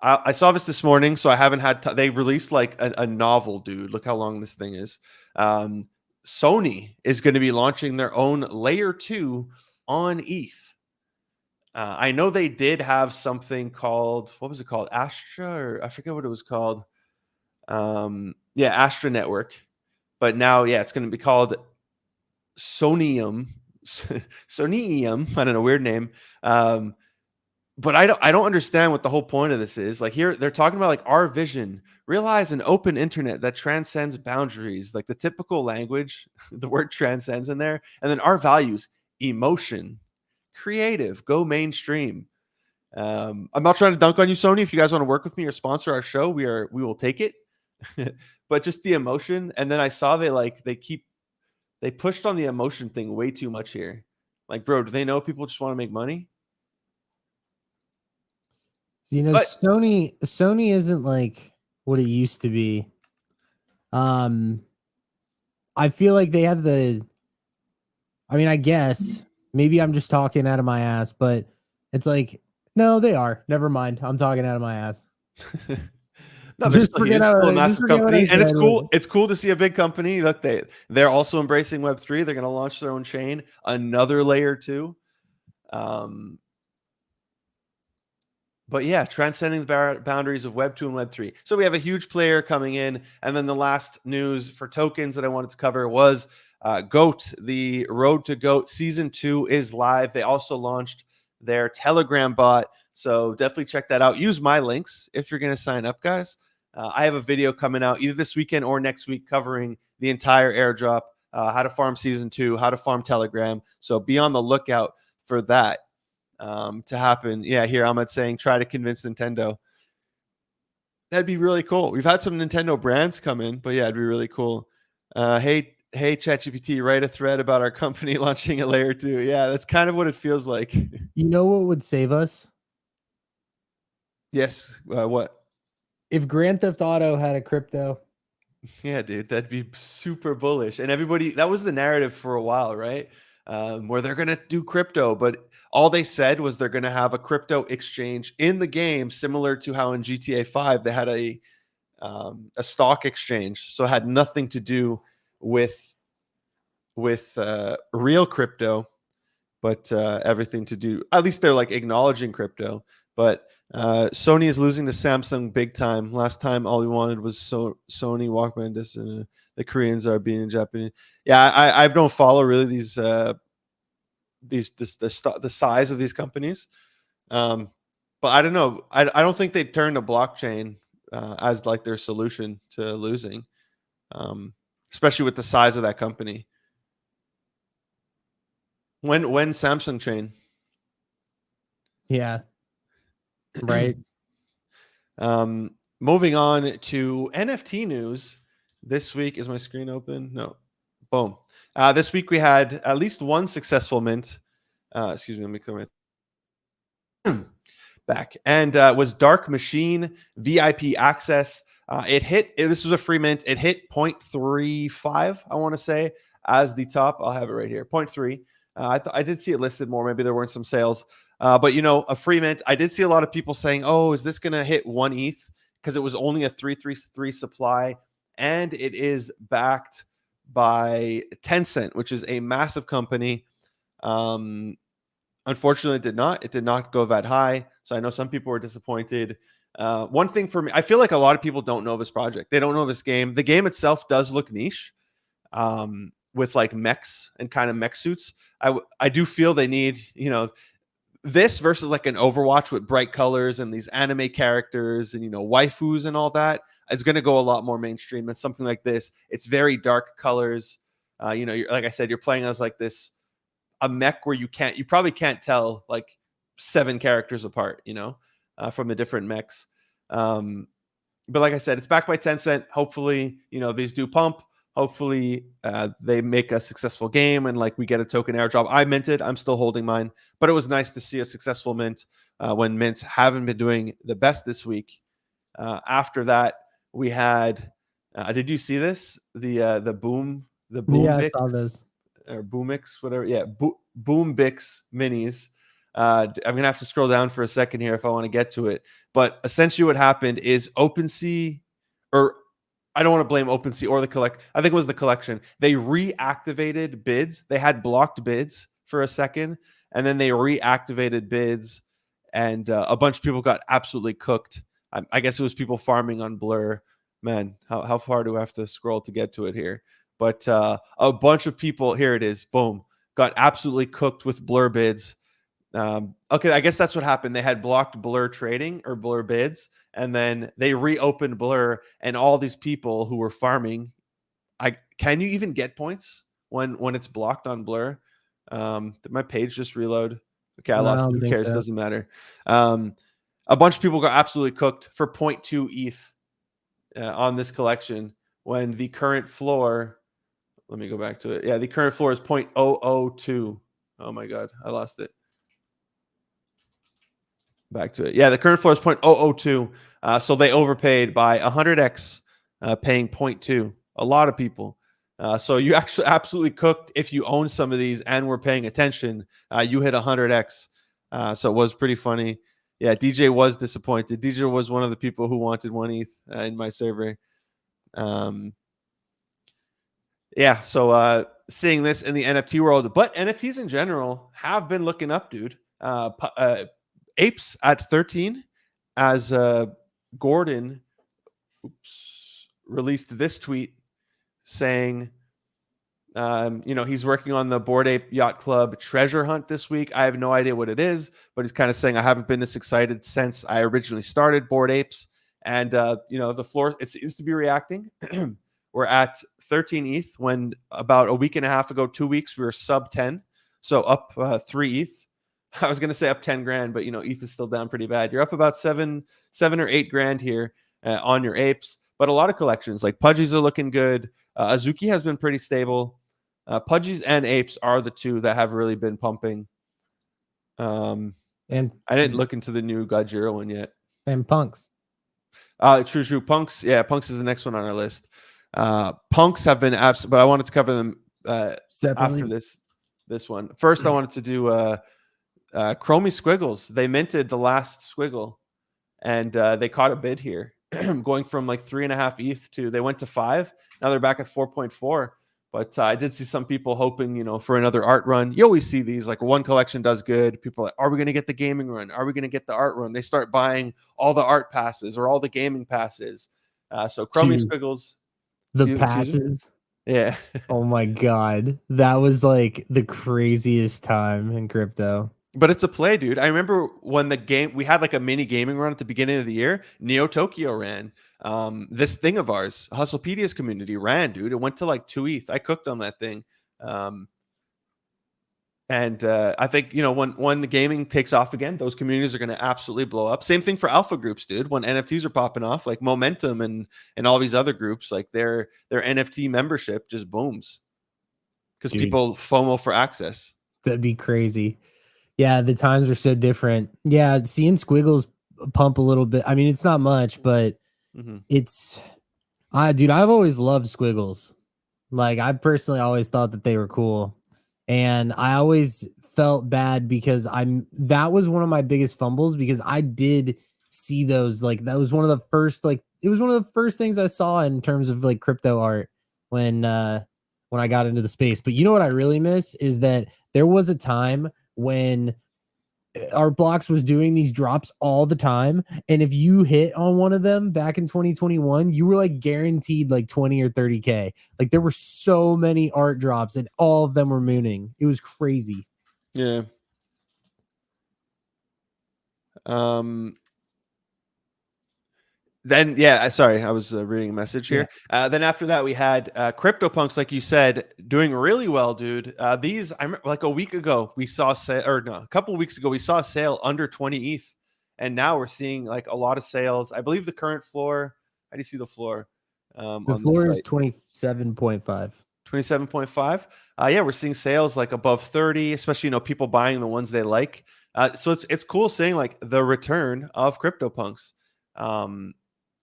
A: I saw this morning, so I haven't had they released like a novel, dude. Look how long this thing is. Sony is going to be launching their own layer 2 on ETH. I know they did have something called, what was it called? Astra, or I forget what it was called. Yeah, Astra Network. But now, yeah, it's going to be called Sonium. Sonium. I don't know, weird name. But I don't understand what the whole point of this is. Like, here they're talking about like our vision, realize an open internet that transcends boundaries, like the typical language, the word transcends in there, and then our values, emotion, creative, go mainstream. I'm not trying to dunk on you, Sony. If you guys want to work with me or sponsor our show, we will take it. But just the emotion, and then I saw they pushed on the emotion thing way too much here. Like, bro, do they know people just want to make money?
B: You know,
A: But
B: Sony isn't like what it used to be. I feel like they have I mean, I guess maybe I'm just talking out of my ass, but it's like, no, they are. Never mind. I'm talking out of my ass.
A: no, they're still huge, still a
B: Just
A: massive
B: forget what I
A: company, and it's
B: said.
A: cool. It's cool to see a big company. Look, they're also embracing Web3. They're going to launch their own chain, another layer 2. But yeah, transcending the boundaries of Web 2 and Web 3. So we have a huge player coming in. And then the last news for tokens that I wanted to cover was GOAT. The Road to GOAT Season 2 is live. They also launched their Telegram bot. So definitely check that out. Use my links if you're going to sign up, guys. I have a video coming out either this weekend or next week covering the entire airdrop, how to farm Season 2, how to farm Telegram. So be on the lookout for that to happen. Yeah, here Ahmed saying try to convince Nintendo. That'd be really cool. We've had some Nintendo brands come in, but yeah, it'd be really cool. Hey ChatGPT, write a thread about our company launching a layer 2. Yeah, that's kind of what it feels like.
B: You know what would save us?
A: Yes. What?
B: If Grand Theft Auto had a crypto.
A: Yeah, dude, that'd be super bullish. And everybody, that was the narrative for a while, right? Where they're going to do crypto, but all they said was they're going to have a crypto exchange in the game, similar to how in GTA 5 they had a stock exchange. So it had nothing to do with real crypto, but everything to do. At least they're like acknowledging crypto. But Sony is losing to Samsung big time. Last time, all we wanted was Sony Walkman. The Koreans are being Japanese. Yeah, I don't follow really the size of these companies. But I don't know. I don't think they turn to blockchain as like their solution to losing, especially with the size of that company. When Samsung chain?
B: Yeah. Right.
A: Moving on to NFT news. This week, is my screen open? No. Boom. This week we had at least one successful mint. Excuse me, let me clear my back. And was Dark Machine VIP access. This was a free mint. It hit 0.35, I want to say, as the top. I'll have it right here, 0.3. I did see it listed more. Maybe there weren't some sales. But, a free mint. I did see a lot of people saying, oh, is this going to hit 1 ETH? Because it was only a 333 supply. And it is backed by Tencent, which is a massive company. Unfortunately, it did not go that high. So I know some people were disappointed. One thing for me, I feel like a lot of people don't know this project. They don't know this game. The game itself does look niche. With like mechs and kind of mech suits. I do feel they need, this versus like an Overwatch with bright colors and these anime characters and, waifus and all that. It's going to go a lot more mainstream than something like this. It's very dark colors. Like I said, you're playing as like a mech where you probably can't tell like 7 characters apart, from the different mechs. But like I said, it's backed by Tencent. Hopefully, these do pump. Hopefully they make a successful game and like we get a token airdrop. I minted. I'm still holding mine, but it was nice to see a successful mint when mints haven't been doing the best this week. After that, we had. Did you see this? The boom
B: Yeah, I
A: Bix
B: saw this.
A: or Boomix, whatever. Yeah, Boom Bix minis. I'm gonna have to scroll down for a second here if I want to get to it. But essentially, what happened is OpenSea, or I don't want to blame OpenSea or the collect. I think it was the collection. They reactivated bids. They had blocked bids for a second, and then they reactivated bids, and a bunch of people got absolutely cooked. I guess it was people farming on Blur. Man, how far do I have to scroll to get to it here? But a bunch of people, here it is, boom, got absolutely cooked with Blur bids. Okay, I guess that's what happened. They had blocked Blur trading or Blur bids, and then they reopened Blur, and all these people who were farming, can you even get points when it's blocked on Blur? Did my page just reload? Okay, I
B: No, I
A: lost it.
B: don't
A: Who
B: think
A: cares?
B: so.
A: Doesn't matter. A bunch of people got absolutely cooked for 0.2 ETH on this collection when the current floor, let me go back to it. Yeah, the current floor is 0.002. Oh my God, I lost it. Back to it. Yeah, the current floor is 0.002. So they overpaid by 100x, paying 0.2. A lot of people. So you actually absolutely cooked if you own some of these and were paying attention. You hit 100x. So it was pretty funny. Yeah, DJ was disappointed. DJ was one of the people who wanted 1 ETH in my survey. Yeah, so seeing this in the NFT world, but NFTs in general have been looking up, dude. Apes at 13, as Gordon released this tweet saying, he's working on the Bored Ape Yacht Club treasure hunt this week. I have no idea what it is, but he's kind of saying I haven't been this excited since I originally started Bored Apes. And, the floor, it seems to be reacting. We're at 13 ETH when about a week and a half ago, 2 weeks, we were sub 10. So up 3 ETH. I was going to say up 10 grand, but, ETH is still down pretty bad. You're up about seven or 8 grand here on your apes. But a lot of collections like Pudgies are looking good. Azuki has been pretty stable. Pudgies and apes are the two that have really been pumping. And I didn't look into the new Gajira one yet.
B: And Punks.
A: True. Punks. Yeah, Punks is the next one on our list. Punks have been absent, but I wanted to cover them
B: Separately.
A: after this one. First, I wanted to do Chromie Squiggles. They minted the last Squiggle, and they caught a bid here, going from like 3.5 ETH to they went to 5. Now they're back at 4.4. But I did see some people hoping, for another art run. You always see these, like one collection does good. People are like, are we going to get the gaming run? Are we going to get the art run? They start buying all the art passes or all the gaming passes. So Chromie Squiggles.
B: The passes.
A: Yeah.
B: Oh my God. That was like the craziest time in crypto.
A: But it's a play, dude. I remember when we had like a mini gaming run at the beginning of the year. Neo Tokyo ran. This thing of ours, Hustlepedia's community ran, dude. It went to like 2 ETH. I cooked on that thing. And I think, when the gaming takes off again, those communities are going to absolutely blow up. Same thing for alpha groups, dude. When NFTs are popping off, like Momentum and all these other groups, like their NFT membership just booms because people FOMO for access.
B: That'd be crazy. Yeah, the times are so different. Yeah, seeing Squiggles pump a little bit. I mean, it's not much, but it's dude, I've always loved Squiggles. Like, I personally always thought that they were cool. And I always felt bad because that was one of my biggest fumbles because I did see those. Like, that was one of the first, it was one of the first things I saw in terms of like crypto art when I got into the space. But you know what I really miss is that there was a time when our blocks was doing these drops all the time, and if you hit on one of them back in 2021, you were like guaranteed like 20 or 30k. Like, there were so many art drops and all of them were mooning. It was crazy.
A: Yeah. Then, sorry, I was reading a message here. Yeah. Then after that, we had CryptoPunks, like you said, doing really well, dude. These, I remember, like a week ago, we saw a couple of weeks ago, we saw a sale under 20 ETH, and now we're seeing like a lot of sales. I believe the current floor. How do you see the floor?
B: The floor is 27.5.
A: 27.5. Yeah, we're seeing sales like above 30, especially people buying the ones they like. So it's cool seeing like the return of CryptoPunks.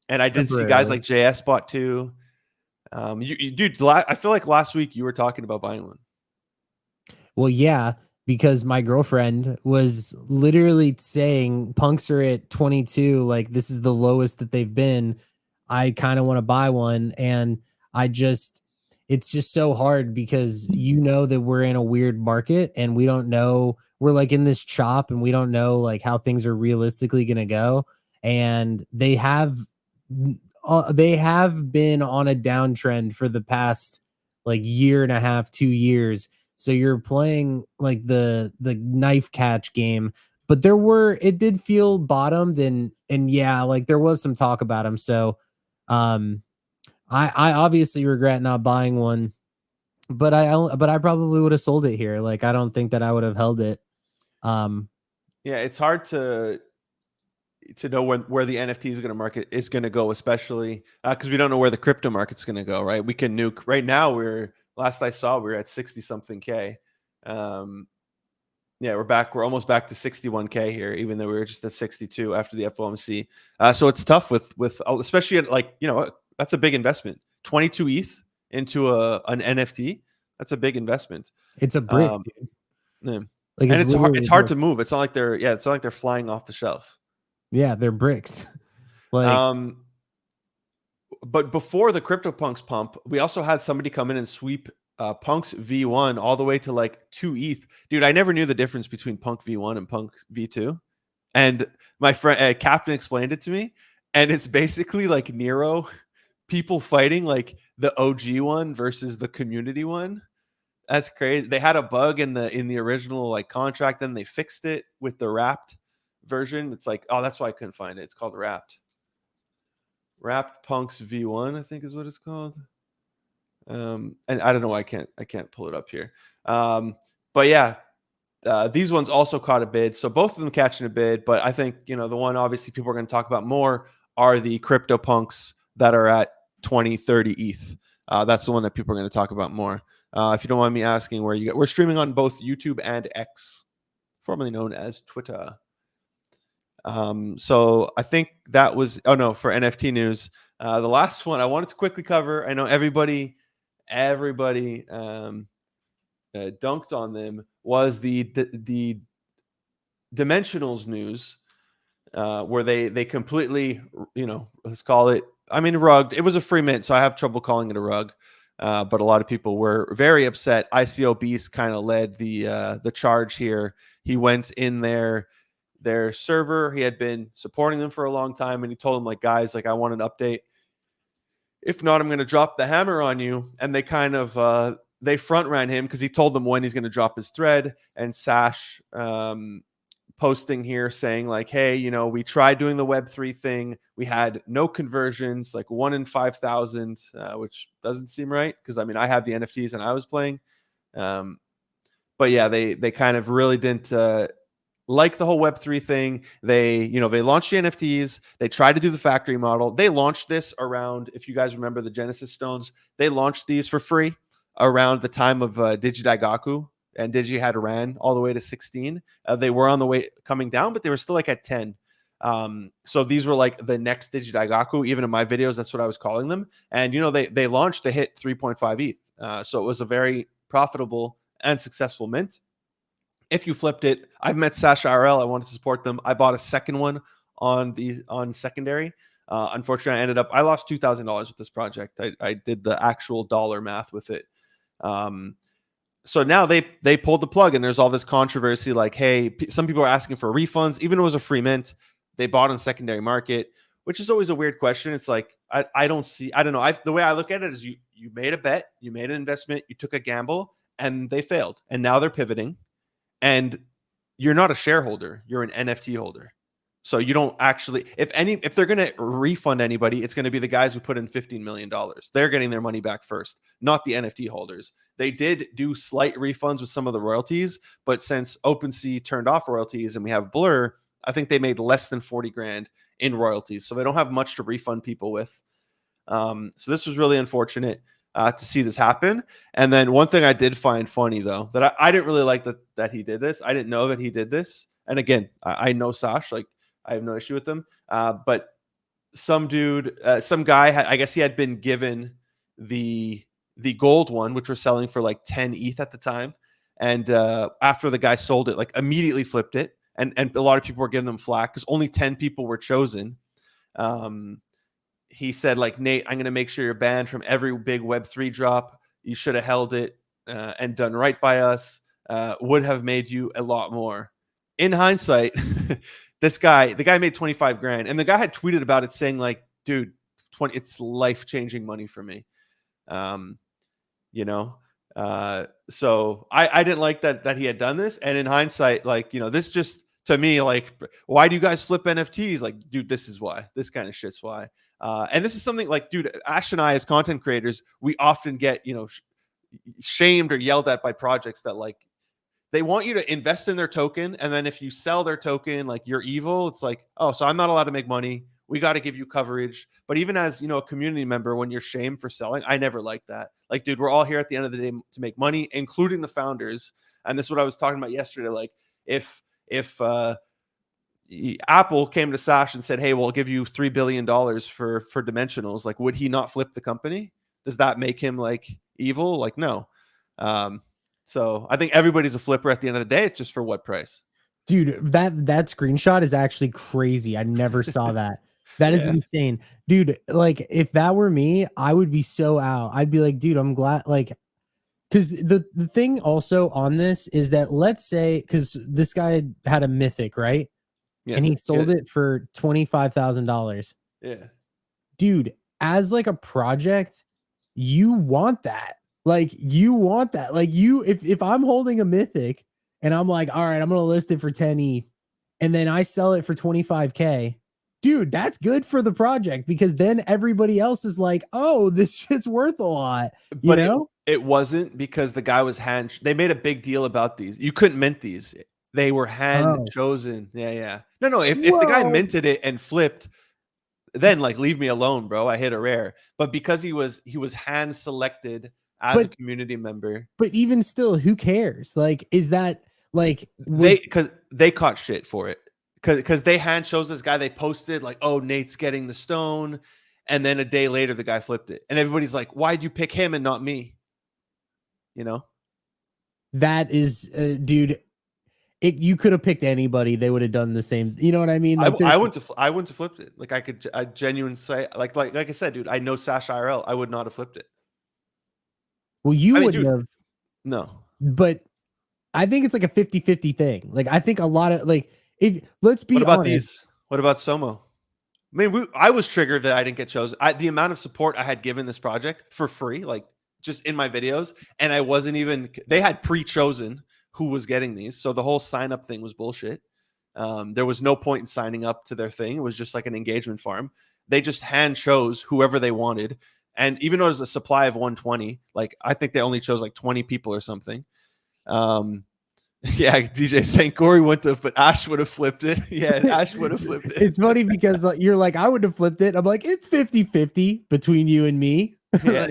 A: And I did see guys like JS bought too. Dude, I feel like last week you were talking about buying one.
B: Well, yeah, because my girlfriend was literally saying punks are at 22. Like, this is the lowest that they've been. I kind of want to buy one. And it's just so hard because you know that we're in a weird market and we don't know, we're like in this chop and we don't know like how things are realistically going to go. And they have been on a downtrend for the past like year and a half, 2 years. So you're playing like the knife catch game, but it did feel bottomed, and yeah, like there was some talk about him. So um I obviously regret not buying one, but I probably would have sold it here. Like I don't think that I would have held it. Um
A: Yeah, it's hard to know where the NFT market is going to go, especially because we don't know where the crypto market's going to go. Right, we can nuke. Right now, last I saw we're at 60 something K. Yeah, we're almost back to 61K here, even though we were just at 62 after the FOMC. So it's tough with especially like, that's a big investment. 22 ETH into an NFT. That's a big investment.
B: it's a brick, dude.
A: Yeah.
B: Like
A: And
B: it's
A: it's hard to move. It's not like they're flying off the shelf.
B: Yeah, they're bricks. Like
A: But before the CryptoPunks pump, we also had somebody come in and sweep Punk's V1 all the way to like 2 ETH. Dude, I never knew the difference between Punk V1 and Punk V2. And my friend Captain explained it to me. And it's basically like Nero, people fighting like the OG one versus the community one. That's crazy. They had a bug in the original like contract, then they fixed it with the wrapped version. It's like, oh, that's why I couldn't find it. It's called wrapped. Wrapped Punks V1, I think is what it's called. And I don't know why I can't pull it up here. But yeah, these ones also caught a bid. So both of them catching a bid, but I think, the one obviously people are going to talk about more are the crypto punks that are at 20, 30 ETH. That's the one that people are going to talk about more. If you don't mind me asking we're streaming on both YouTube and X, formerly known as Twitter. So I think that was, for NFT news. The last one I wanted to quickly cover. I know everybody dunked on them was the Dimensionals news, where they completely, let's call it, rugged. It was a free mint, so I have trouble calling it a rug. But a lot of people were very upset. ICO Beast kind of led the charge here. He went in their server. He had been supporting them for a long time, and he told them, like, guys, like, I want an update. If not, I'm going to drop the hammer on you. And they kind of they front ran him because he told them when he's going to drop his thread. And Sash posting here saying like, hey, we tried doing the Web3 thing. We had no conversions, like 1 in 5,000, which doesn't seem right because I have the NFTs and I was playing. But yeah, they kind of really didn't like the whole Web3 thing. They launched the NFTs. They tried to do the factory model. They launched this around, if you guys remember the Genesis Stones, they launched these for free around the time of Digidaigaku, and Digi had ran all the way to 16. They were on the way coming down, but they were still like at 10. So these were like the next Digidaigaku. Even in my videos, that's what I was calling them. And they launched, they hit 3.5 ETH. So it was a very profitable and successful mint. If you flipped it, I've met Sasha RL. I wanted to support them. I bought a second one on secondary. Unfortunately, I lost $2,000 with this project. I did the actual dollar math with it. So now they pulled the plug, and there's all this controversy. Like, hey, some people are asking for refunds, even though it was a free mint. They bought on secondary market, which is always a weird question. It's like I don't know. The way I look at it is you made a bet, you made an investment, you took a gamble, and they failed, and now they're pivoting. And you're not a shareholder, you're an NFT holder. So you don't actually, if they're going to refund anybody, it's going to be the guys who put in $15 million. They're getting their money back first, not the NFT holders. They did do slight refunds with some of the royalties, but since OpenSea turned off royalties and we have Blur, I think they made less than 40 grand in royalties. So they don't have much to refund people with. So this was really unfortunate to see this happen. And then one thing I did find funny, though, that I didn't really like that he did this. I didn't know that he did this. And again, I know Sash, like, I have no issue with them. But some dude, some guy, I guess he had been given the gold one, which was selling for like 10 ETH at the time. And after the guy sold it, like immediately flipped it. And a lot of people were giving them flack because only 10 people were chosen. He said, like, Nate, I'm going to make sure you're banned from every big Web3 drop. You should have held it and done right by us. Would have made you a lot more. In hindsight, the guy made 25 grand, and the guy had tweeted about it saying like, dude, it's life-changing money for me. You know, so I didn't like that he had done this. And in hindsight, like, this just, to me, like, why do you guys flip NFTs? Like, dude, this is why. This kind of shit's why. And this is something like, dude, Ash and I as content creators, we often get, shamed or yelled at by projects that like, they want you to invest in their token, and then if you sell their token, like, you're evil. It's like, oh, so I'm not allowed to make money. We got to give you coverage. But even as, a community member, when you're shamed for selling, I never liked that. Like, dude, we're all here at the end of the day to make money, including the founders. And this is what I was talking about yesterday. Like, if Apple came to Sash and said, hey, we'll give you $3 billion for dimensionals, like, would he not flip the company? Does that make him like evil? Like, no. So I think everybody's a flipper at the end of the day. It's just for what price.
B: Dude, that screenshot is actually crazy. I never saw that. That is insane. Dude, like, if that were me, I would be so out. I'd be like, dude, I'm glad, like, because the thing also on this is that, let's say, because this guy had a mythic, right? Yes. And he sold it for $25,000.
A: Yeah.
B: Dude, as like a project, you want that. Like, you want that. Like, if I'm holding a mythic and I'm like, all right, I'm going to list it for 10 ETH, and then I sell it for 25K, dude, that's good for the project, because then everybody else is like, oh, this shit's worth a lot. You know?
A: It wasn't, because the guy was they made a big deal about these. You couldn't mint these. They were hand chosen. Yeah. No. If the guy minted it and flipped, then like, leave me alone, bro. I hit a rare. But because he was hand selected as a community member.
B: But even still, who cares? Like, is that like,
A: because they caught shit for it, because they hand chose this guy. They posted like, oh, Nate's getting the stone, and then a day later the guy flipped it, and everybody's like, why'd you pick him and not me?
B: That is, dude, you could have picked anybody. They would have done the same. You know what I mean?
A: Like, I wouldn't have flipped it. Like, I genuinely say, like I said, dude, I know Sash IRL. I would not have flipped it.
B: Well, you wouldn't have.
A: No.
B: But I think it's like a 50-50 thing. Like, I think a lot of, like, let's be honest.
A: What about these? What about Somo? I mean, I was triggered that I didn't get chosen. The amount of support I had given this project for free, like, just in my videos, and I wasn't even, they had pre-chosen who was getting these. So the whole sign up thing was bullshit. There was no point in signing up to their thing. It was just like an engagement farm. They just hand chose whoever they wanted. And even though there's a supply of 120, like, I think they only chose like 20 people or something. Yeah, DJ saying Corey wouldn't have, but Ash would have flipped it. Yeah, Ash would have flipped it.
B: It's funny because you're like, I would have flipped it. I'm like, it's 50-50 between you and me. Yeah.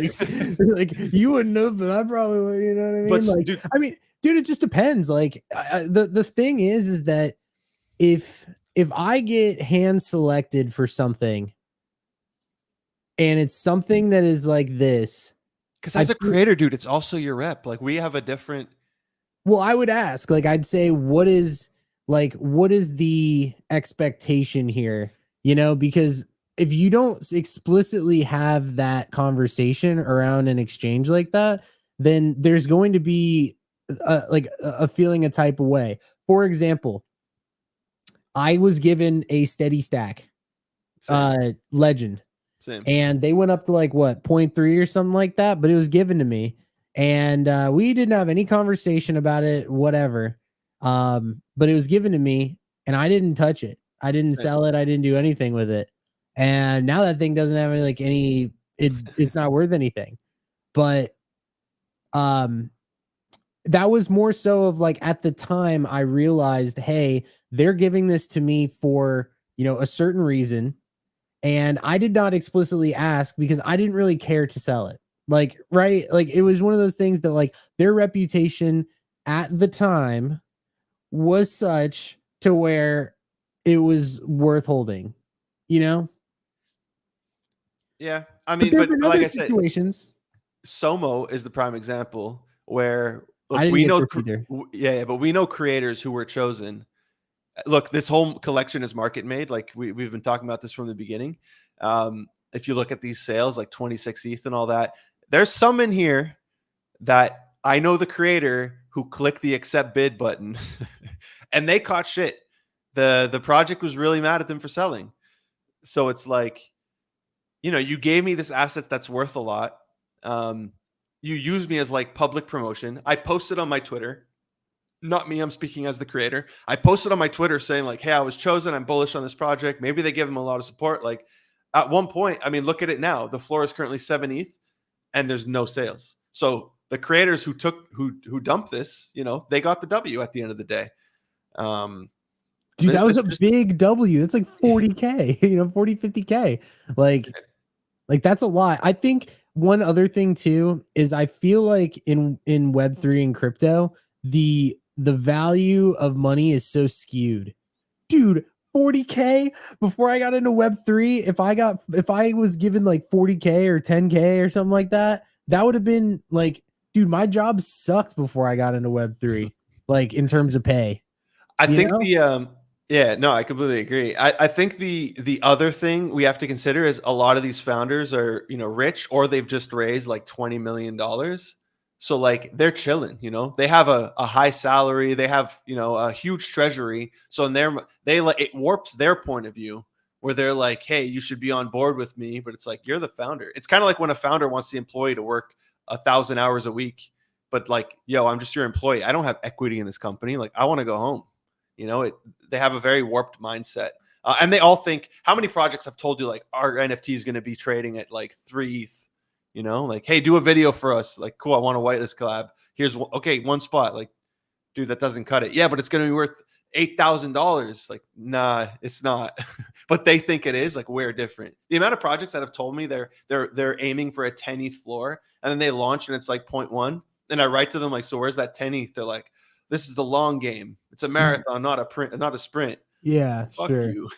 B: like, you wouldn't have, but I probably would. You know what I mean? But, like, dude, it just depends. Like, the thing is that if I get hand selected for something, and it's something that is like this,
A: because as a creator, dude, it's also your rep. Like, we have a different.
B: Well, I would ask, like, I'd say, what is the expectation here? Because if you don't explicitly have that conversation around an exchange like that, then there's going to be a feeling a type of way. For example, I was given a steady stack legend.
A: Same.
B: And they went up to like, what, 0.3 or something like that, but it was given to me. And we didn't have any conversation about it, whatever. But it was given to me, and I didn't touch it. I didn't sell it. I didn't do anything with it. And now that thing doesn't have it's not worth anything. But that was more so of like, at the time I realized, hey, they're giving this to me for, a certain reason. And I did not explicitly ask because I didn't really care to sell it. Like, right. Like, it was one of those things that, like, their reputation at the time was such to where it was worth holding,
A: Yeah. I mean, but like I said, Somo is the prime example where, look, we know, but we know creators who were chosen. Look, this whole collection is market made. Like, we've been talking about this from the beginning. If you look at these sales, like 26 ETH and all that, there's some in here that I know the creator who clicked the accept bid button and they caught shit. The project was really mad at them for selling. So it's like, you gave me this asset that's worth a lot. You used me as like public promotion. I posted on my Twitter, not me, I'm speaking as the creator. I posted on my Twitter saying like, hey, I was chosen. I'm bullish on this project. Maybe they give them a lot of support. Like at one point, I mean, look at it now. The floor is currently 7 ETH and there's no sales. So the creators who dumped this, they got the W at the end of the day.
B: Dude, that was a big W. That's like 40K, 40, 50K. Like that's a lot. I think one other thing too is I feel like in Web3 and crypto, the value of money is so skewed. Dude, 40K before I got into Web3, if I was given like 40K or 10K or something like that, that would have been like, dude, my job sucked before I got into Web3, like in terms of pay.
A: I think yeah, no, I completely agree. I think the other thing we have to consider is a lot of these founders are, rich, or they've just raised like $20 million. So like they're chilling, they have a high salary, they have, a huge treasury. So in it warps their point of view where they're like, hey, you should be on board with me. But it's like, you're the founder. It's kind of like when a founder wants the employee to work 1,000 hours a week, but like, yo, I'm just your employee. I don't have equity in this company. Like I want to go home. They have a very warped mindset. And they all think, how many projects have told you like our NFT is going to be trading at like 3 ETH? Like, hey, do a video for us. Like, cool, I want a whitelist collab. Here's one spot. Like, dude, that doesn't cut it. Yeah, but it's going to be worth $8,000. Like, nah, it's not. But they think it is. Like, we're different. The amount of projects that have told me they're aiming for a 10 ETH floor, and then they launch and it's like 0.1. And I write to them like, so where's that 10 ETH? They're like, this is the long game. It's a marathon, not a sprint.
B: Yeah,
A: Fuck
B: sure.
A: You.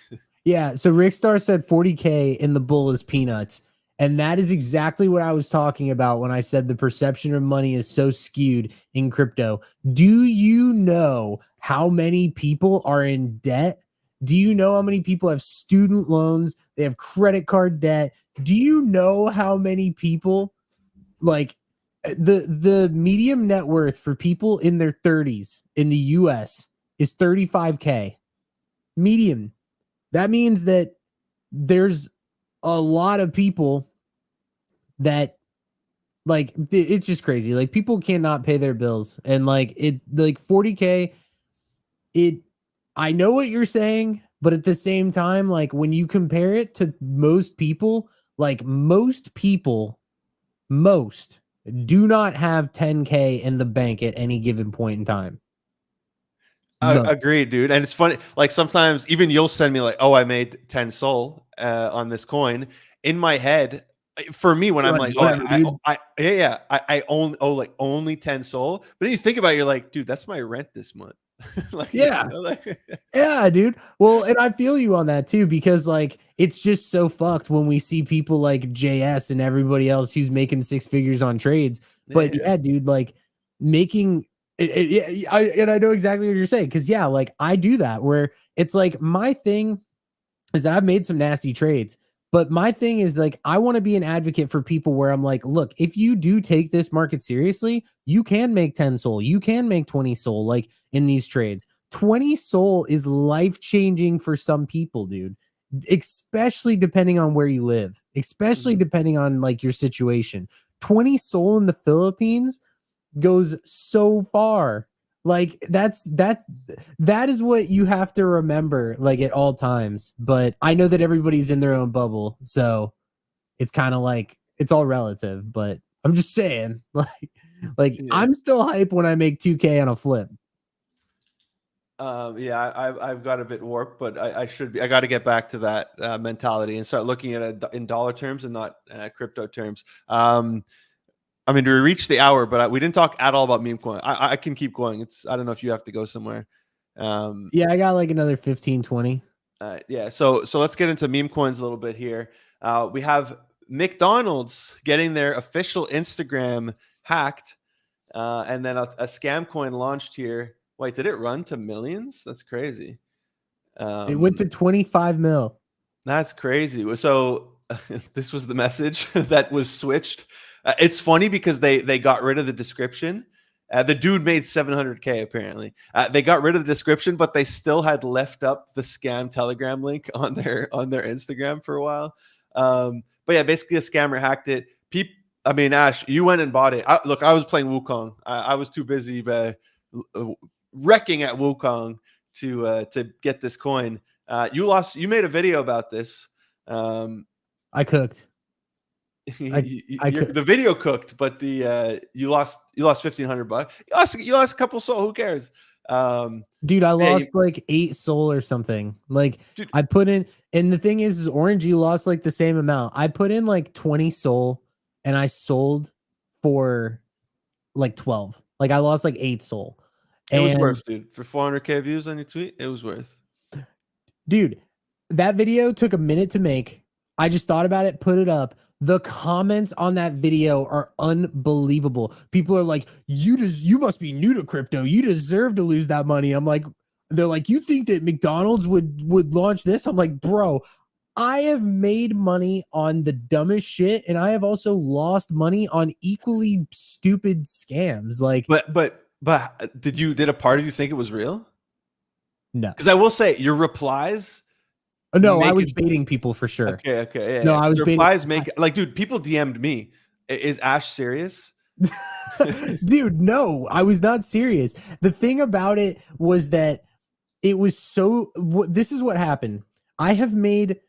B: Yeah, so Rickstar said 40K in the bull is peanuts. And that is exactly what I was talking about when I said the perception of money is so skewed in crypto. Do you know how many people are in debt? Do you know how many people have student loans? They have credit card debt. Do you know how many people, like, the medium net worth for people in their 30s in the US is 35K. Medium. That means that there's a lot of people that, like, it's just crazy. Like, people cannot pay their bills, and like 40K, I know what you're saying, but at the same time, like, when you compare it to most people, like most do not have 10K in the bank at any given point in time.
A: Agreed, dude. And it's funny, like sometimes even you'll send me like, oh, I made 10 Sol on this coin. In my head, for me, when I'm like, I only 10 Sol. But then you think about it, you're like, dude, that's my rent this month. Like,
B: yeah. Yeah, dude. Well, and I feel you on that too, because like it's just so fucked when we see people like JS and everybody else who's making 6 figures on trades. But yeah, dude, like making I know exactly what you're saying, because yeah, like I do that, where it's like my thing is that I've made some nasty trades, but my thing is like I want to be an advocate for people where I'm like, look, if you do take this market seriously, you can make 10 Sol, you can make 20 Sol, like in these trades. 20 Sol is life-changing for some people, dude, especially depending on where you live, especially depending on like your situation. 20 Sol in the Philippines goes so far. Like that is what you have to remember, like at all times. But I know that everybody's in their own bubble, so it's kind of like it's all relative. But I'm just saying, like I'm still hype when I make 2K on a flip.
A: I've got a bit warped, but I should be. I got to get back to that mentality and start looking at it in dollar terms and not crypto terms. I mean, we reached the hour, but we didn't talk at all about Memecoin. I can keep going. I don't know if you have to go somewhere.
B: Yeah, I got like another 15, 20.
A: Yeah. So let's get into Memecoins a little bit here. We have McDonald's getting their official Instagram hacked, and then a scam coin launched here. Wait, did it run to millions? That's crazy.
B: It went to 25 mil.
A: That's crazy. So this was the message that was switched. It's funny because they got rid of the description. The dude made 700K apparently. They got rid of the description, but they still had left up the scam Telegram link on their Instagram for a while. But yeah, basically a scammer hacked it. I mean, Ash, you went and bought it. Look, I was playing Wukong. I was too busy wrecking at Wukong to get this coin. You lost. You made a video about this.
B: I cooked.
A: The video cooked, but the you lost $1,500. You lost a couple soul. Who cares?
B: Dude, I lost like 8 soul or something. Like, dude, I put in, and the thing is Orange, you lost like the same amount. I put in like 20 soul and I sold for like 12. Like I lost like 8 soul.
A: It was worth, dude. For 400K views on your tweet, it was worth.
B: Dude, that video took a minute to make. I just thought about it, put it up. The comments on that video are unbelievable. People are like, you must be new to crypto. You deserve to lose that money. I'm like, they're like, you think that McDonald's would launch this? I'm like, bro, I have made money on the dumbest shit, and I have also lost money on equally stupid scams. Like,
A: but did a part of you think it was real?
B: No,
A: because I will say your replies.
B: No, I was baiting people for sure.
A: Okay. Yeah,
B: no, I was
A: replies baiting. Like, dude, people DM'd me. Is Ash serious?
B: Dude, no, I was not serious. The thing about it was that it was so. This is what happened. I have made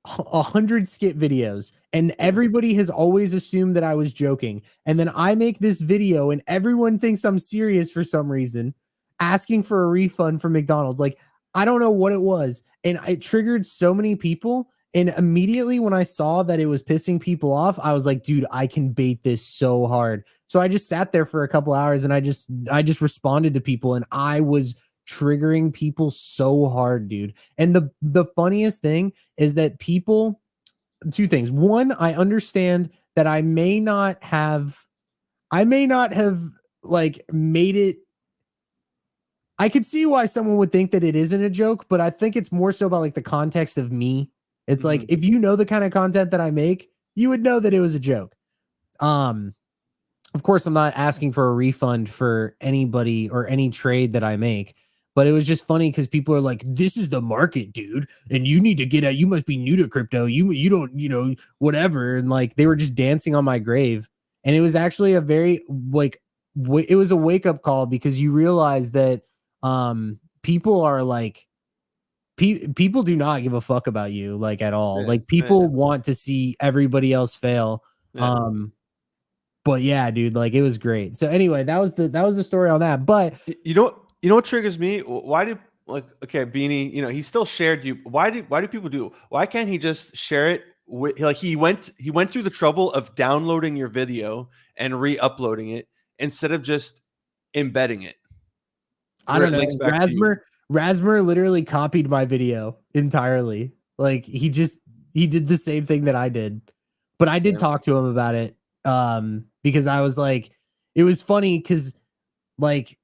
B: 100 skit videos, and everybody has always assumed that I was joking. And then I make this video, and everyone thinks I'm serious for some reason, asking for a refund from McDonald's. Like, I don't know what it was. And it triggered so many people. And immediately when I saw that it was pissing people off, I was like, dude, I can bait this so hard. So I just sat there for a couple hours and I just responded to people, and I was triggering people so hard, dude. And the funniest thing is that people, 2 things. One, I understand that I may not have like made it. I could see why someone would think that it isn't a joke, but I think it's more so about like the context of me. It's like, if you know the kind of content that I make, you would know that it was a joke. Of course, I'm not asking for a refund for anybody or any trade that I make, but it was just funny because people are like, this is the market, dude, and you need to get out. You must be new to crypto. You don't, whatever. And like, they were just dancing on my grave. And it was actually a very it was a wake up call, because you realize that people are like, people do not give a fuck about you, like, at all. Yeah, like, people want to see everybody else fail. Yeah. But yeah, dude, like, it was great. So anyway, that was the story on that. But
A: you know what triggers me? Why do, like, okay, Beanie, he still shared you. Why do people do? Why can't he just share it with, like, he went through the trouble of downloading your video and re-uploading it instead of just embedding it?
B: I don't know. Rasmer literally copied my video entirely. Like, he did the same thing that I did. But I did talk to him about it, because I was like, it was funny because, like,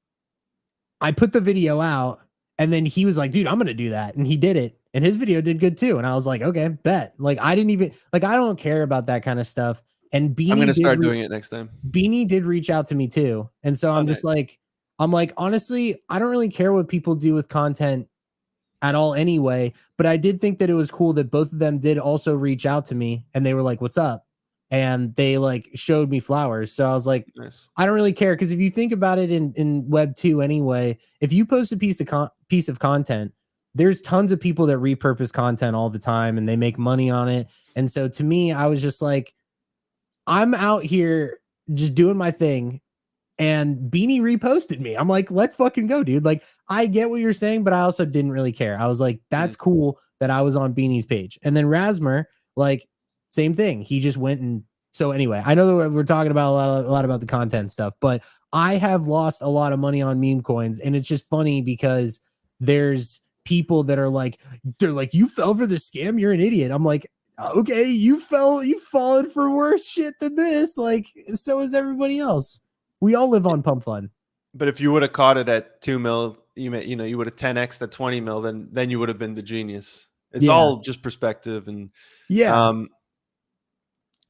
B: I put the video out and then he was like, dude, I'm going to do that. And he did it. And his video did good too. And I was like, okay, bet. Like, I didn't even, like, I don't care about that kind of stuff. And Beanie, I'm going to start
A: doing it next time.
B: Beanie did reach out to me too. And so I'm just like, honestly, I don't really care what people do with content at all anyway, but I did think that it was cool that both of them did also reach out to me, and they were like, what's up? And they like showed me flowers. So I was like, nice. I don't really care. Cause if you think about it in Web 2 anyway, if you post a piece of content, there's tons of people that repurpose content all the time and they make money on it. And so to me, I was just like, I'm out here just doing my thing. And Beanie reposted me. I'm like, let's fucking go, dude. Like, I get what you're saying, but I also didn't really care. I was like, that's cool that I was on Beanie's page. And then Rasmer, like, same thing. He just went and, so anyway, I know that we're talking about a lot about the content stuff, but I have lost a lot of money on meme coins. And it's just funny because there's people that are like, they're like, you fell for the scam. You're an idiot. I'm like, okay, you've fallen for worse shit than this. Like, so is everybody else. We all live on pump fun.
A: But if you would have caught it at 2 mil, you would have 10x at 20 mil, then you would have been the genius. It's all just perspective. And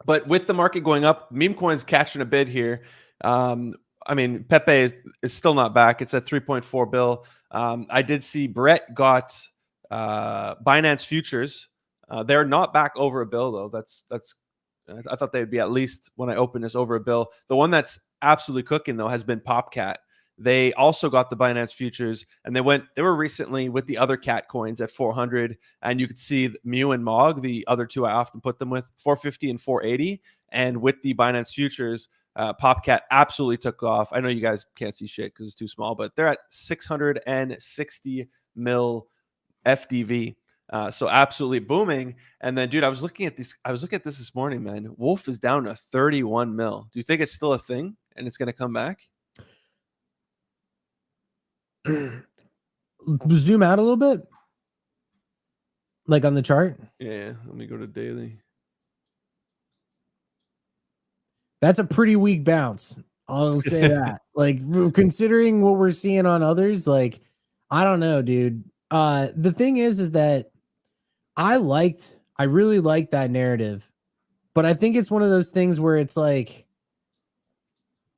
A: But with the market going up, meme coins catching a bid here. I mean, Pepe is still not back. It's at 3.4 bill. I did see Brett got Binance futures. They're not back over a bill though. That's I thought they'd be at least when I open this over a bill. The one that's absolutely cooking though has been Popcat. They also got the Binance futures, and they were recently with the other cat coins at 400, and you could see Mew and Mog, the other two I often put them with, 450 and 480. And with the Binance futures, Popcat absolutely took off. I know you guys can't see shit because it's too small, but they're at 660 mil FDV. So absolutely booming. And then, dude, I was looking at this this morning, man. Wolf is down to 31 mil. Do you think it's still a thing and it's going to come back?
B: Zoom out a little bit, like on the chart.
A: Yeah, let me go to daily.
B: That's a pretty weak bounce. I'll say that. Like, considering what we're seeing on others, like, I don't know, dude. The thing is that I really liked that narrative, but I think it's one of those things where it's like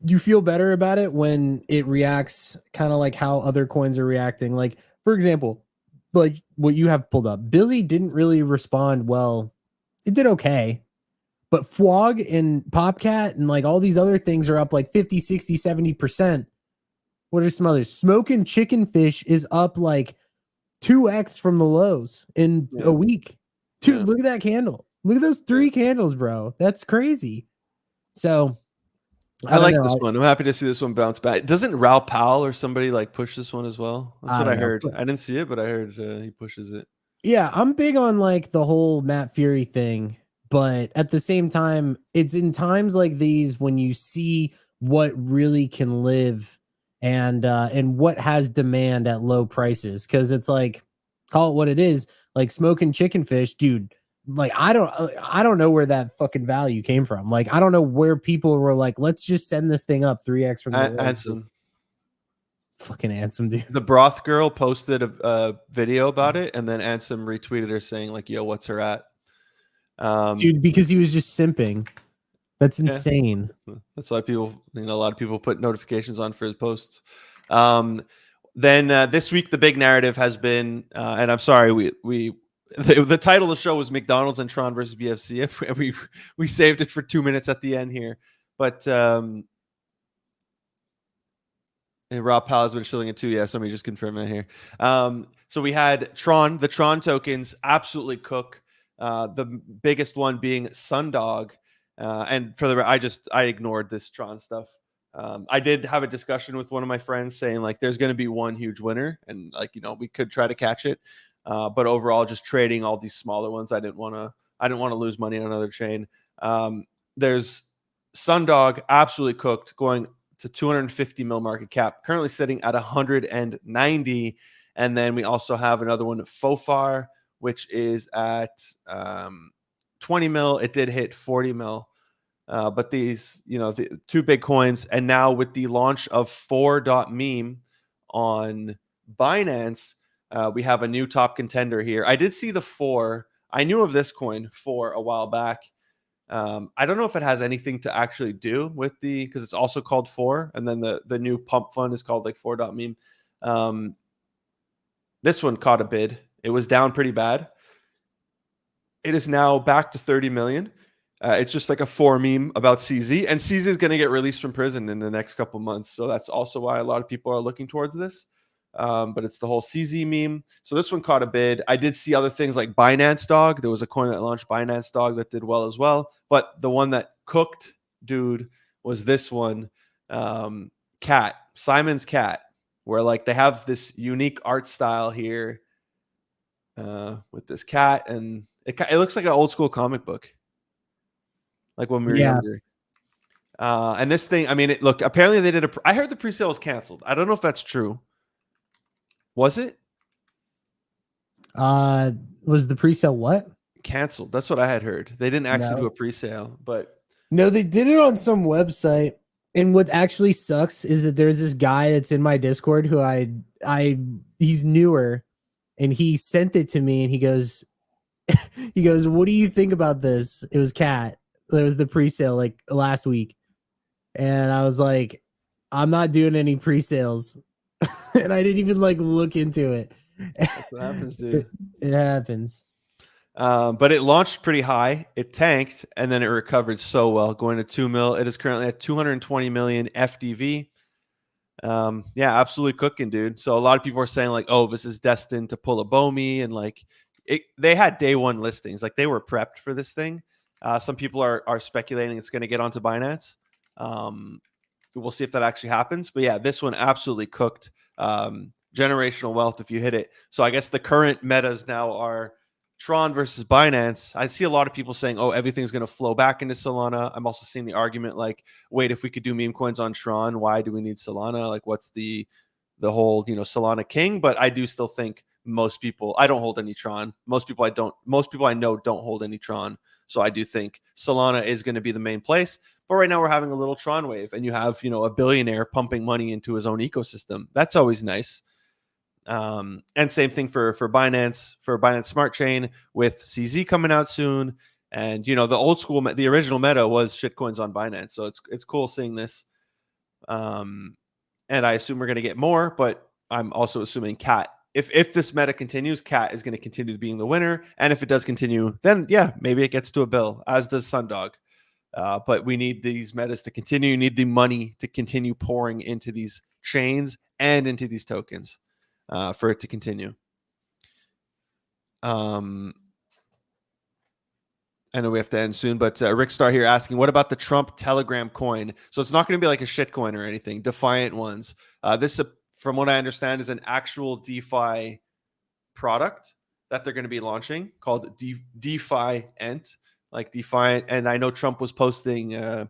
B: you feel better about it when it reacts kind of like how other coins are reacting. Like, for example, like what you have pulled up, Billy didn't really respond well. It did okay, but Fwog and Popcat and like all these other things are up like 50, 60, 70%. What are some others? Smoking Chicken Fish is up like 2x from the lows in a week. Dude, look at that candle. Look at those 3 candles, bro. That's crazy. So
A: I like this one. I'm happy to see this one bounce back. Doesn't Raoul Powell or somebody like push this one as well? That's what I heard. I didn't see it, but I heard he pushes it.
B: Yeah, I'm big on like the whole Matt Fury thing, but at the same time, it's in times like these when you see what really can live and what has demand at low prices, because it's like, call it what it is, like Smoking Chicken Fish, dude. Like I don't know where that fucking value came from. Like I don't know where people were like, let's just send this thing up 3x from the
A: Ansem.
B: Fucking Ansem, dude.
A: The broth girl posted a video about it, and then Ansem retweeted her saying like, "Yo, what's her at?"
B: Dude, because he was just simping. That's insane.
A: Yeah. That's why people, a lot of people put notifications on for his posts. Then this week, the big narrative has been, and I'm sorry, the title of the show was McDonald's and TRON versus BFC. We saved it for 2 minutes at the end here, but and Rob Powell has been shilling it too. Yeah, somebody just confirmed that here. So we had TRON, the TRON tokens absolutely cook. The biggest one being Sundog. And for the, I ignored this TRON stuff. I did have a discussion with one of my friends saying like, there's going to be one huge winner, and like, we could try to catch it. But overall, just trading all these smaller ones, I didn't want to lose money on another chain. There's Sundog absolutely cooked, going to 250 mil market cap, currently sitting at 190. And then we also have another one, Fofar, which is at 20 mil. It did hit 40 mil. But these, the 2 big coins. And now with the launch of 4.meme on Binance, we have a new top contender here. I did see the 4. I knew of this coin for a while back. I don't know if it has anything to actually do with because it's also called 4. And then the new pump fund is called like 4.meme. This one caught a bid. It was down pretty bad. It is now back to 30 million. It's just like a 4 meme about CZ, and CZ is going to get released from prison in the next couple months. So that's also why a lot of people are looking towards this. But it's the whole CZ meme. So this one caught a bid. I did see other things like Binance Dog. There was a coin that launched, Binance Dog, that did well as well. But the one that cooked, dude, was this one, Cat, Simon's Cat, where like they have this unique art style here with this cat, and it looks like an old school comic book, like when we were younger. And this thing, I mean, look, apparently they did I heard the pre-sale was canceled. I don't know if that's true. Was it?
B: Was the pre-sale what?
A: Canceled. That's what I had heard. They didn't actually do a pre-sale, but
B: no, they did it on some website. And what actually sucks is that there's this guy that's in my Discord who he's newer, and he sent it to me, and he goes, what do you think about this? It was Cat. There was the pre-sale like last week, and I was like, I'm not doing any pre-sales, and I didn't even like look into it.
A: That's what happens, dude.
B: It happens.
A: But it launched pretty high. It tanked, and then it recovered so well, going to 2 mil. It is currently at 220 million FDV. Yeah, absolutely cooking, dude. So a lot of people are saying like, oh, this is destined to pull a Bomi, and like they had day one listings, like they were prepped for this thing. Some people are speculating it's going to get onto Binance. We'll see if that actually happens. But yeah, this one absolutely cooked. Generational wealth if you hit it. So I guess the current metas now are Tron versus Binance. I see a lot of people saying, oh, everything's going to flow back into Solana. I'm also seeing the argument like, wait, if we could do meme coins on Tron, why do we need Solana? Like, what's the whole, Solana king? But I do still think most people, I don't hold any Tron. Most people I know don't hold any Tron. So I do think Solana is going to be the main place. But right now we're having a little Tron wave, and you have, a billionaire pumping money into his own ecosystem. That's always nice. And same thing for Binance Smart Chain with CZ coming out soon. And the old school, the original meta was shitcoins on Binance, so it's cool seeing this. And I assume we're going to get more, but I'm also assuming Cat. If this meta continues, Cat is going to continue being the winner. And if it does continue, then yeah, maybe it gets to a bill, as does Sundog. But we need these metas to continue. You need the money to continue pouring into these chains and into these tokens. For it to continue. I know we have to end soon, but Rick Star here asking, what about the Trump Telegram coin? So it's not going to be like a shit coin or anything, Defiant ones. This, from what I understand, is an actual DeFi product that they're going to be launching called Defiant, like Defiant. And I know Trump was posting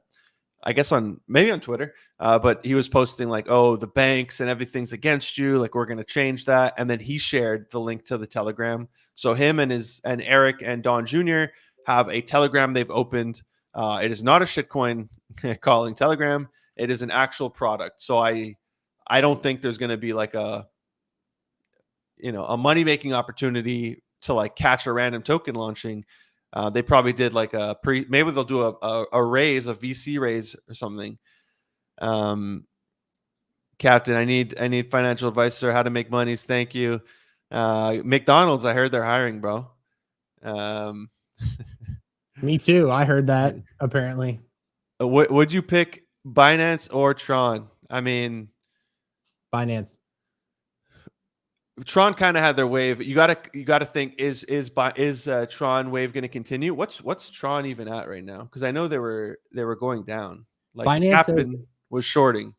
A: I guess maybe on Twitter, but he was posting like, oh, the banks and everything's against you. Like, we're going to change that. And then he shared the link to the Telegram. So him and Eric and Don Jr. have a Telegram they've opened. It is not a shitcoin calling Telegram. It is an actual product. So I don't think there's going to be like a money-making opportunity to like catch a random token launching. They probably did like maybe they'll do a raise, a VC raise or something. Captain, I need financial advice, sir. How to make monies? Thank you. McDonald's, I heard they're hiring, bro.
B: Me too. I heard that apparently.
A: Would you pick Binance or Tron? I mean,
B: Binance.
A: Tron kind of had their wave. You gotta think, is Tron wave going to continue? What's Tron even at right now? Because I know they were going down. Like
B: Binance
A: Captain was shorting.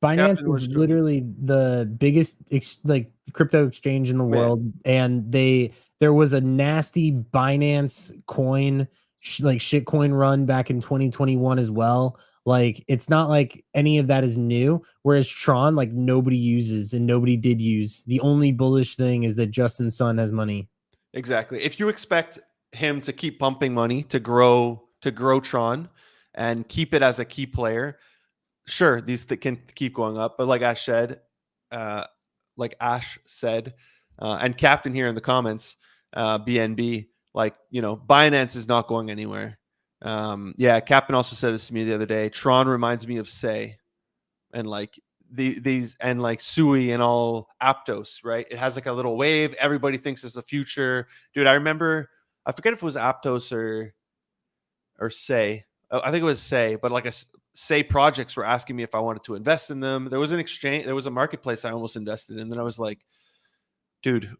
B: Binance is literally the biggest like crypto exchange in the world, and there was a nasty Binance coin like shitcoin run back in 2021 as well. Like, it's not like any of that is new. Whereas Tron, like, nobody uses and nobody did use. The only bullish thing is that Justin Sun has money.
A: Exactly. If you expect him to keep pumping money to grow Tron and keep it as a key player, sure, these can keep going up. But like Ash said, and Captain here in the comments, BNB, like, Binance is not going anywhere. Yeah, Captain also said this to me the other day. Tron reminds me of Say, and like these and like Sui and all Aptos, right? It has like a little wave. Everybody thinks it's the future, dude. I remember, I forget if it was Aptos or Say. I think it was Say, but like Say projects were asking me if I wanted to invest in them. There was an exchange, there was a marketplace I almost invested in. Then I was like, dude,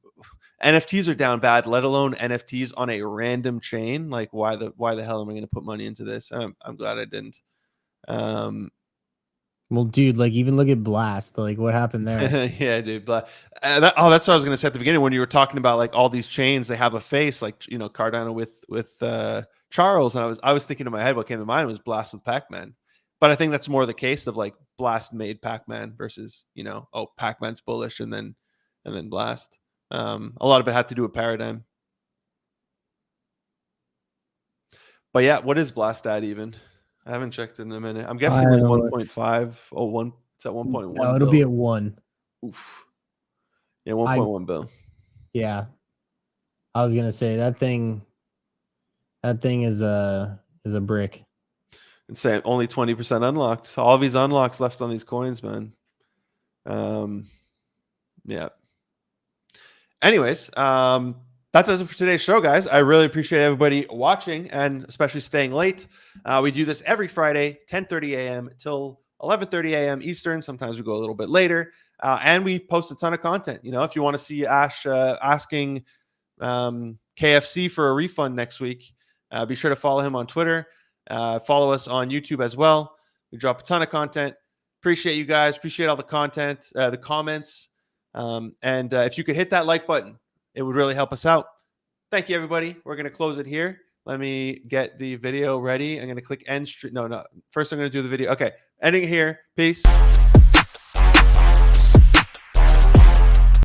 A: NFTs are down bad, let alone NFTs on a random chain. Like, why the hell am I going to put money into this? I'm glad I didn't.
B: Well, dude, like, even look at Blast. Like, what happened there?
A: Yeah, dude. But that's what I was going to say at the beginning when you were talking about like all these chains. They have a face, like Cardano with Charles, and I was thinking in my head what came to mind was Blast with Pac-Man. But I think that's more the case of like Blast made Pac-Man versus Pac-Man's bullish and then Blast. A lot of it had to do with paradigm. But yeah, what is Blast at even? I haven't checked in a minute. I'm guessing like 1.5 or 1. It's at 1.1.
B: No, it'll be at 1.
A: Oof. Yeah, 1.1 bill.
B: Yeah. I was gonna say that thing is is a brick.
A: Insane. Only 20% unlocked. All these unlocks left on these coins, man. Yeah. Anyways, that does it for today's show, guys. I really appreciate everybody watching and especially staying late. We do this every Friday, 10:30 a.m. till 11:30 a.m. Eastern. Sometimes we go a little bit later, and we post a ton of content. You know, if you want to see Ash asking KFC for a refund next week, be sure to follow him on Twitter. Follow us on YouTube as well. We drop a ton of content. Appreciate you guys. Appreciate all the content, the comments. And if you could hit that like button, it would really help us out. Thank you, everybody. We're going to close it here. Let me get the video ready. I'm going to click end stream. No. First, I'm going to do the video. Okay. Ending it here. Peace.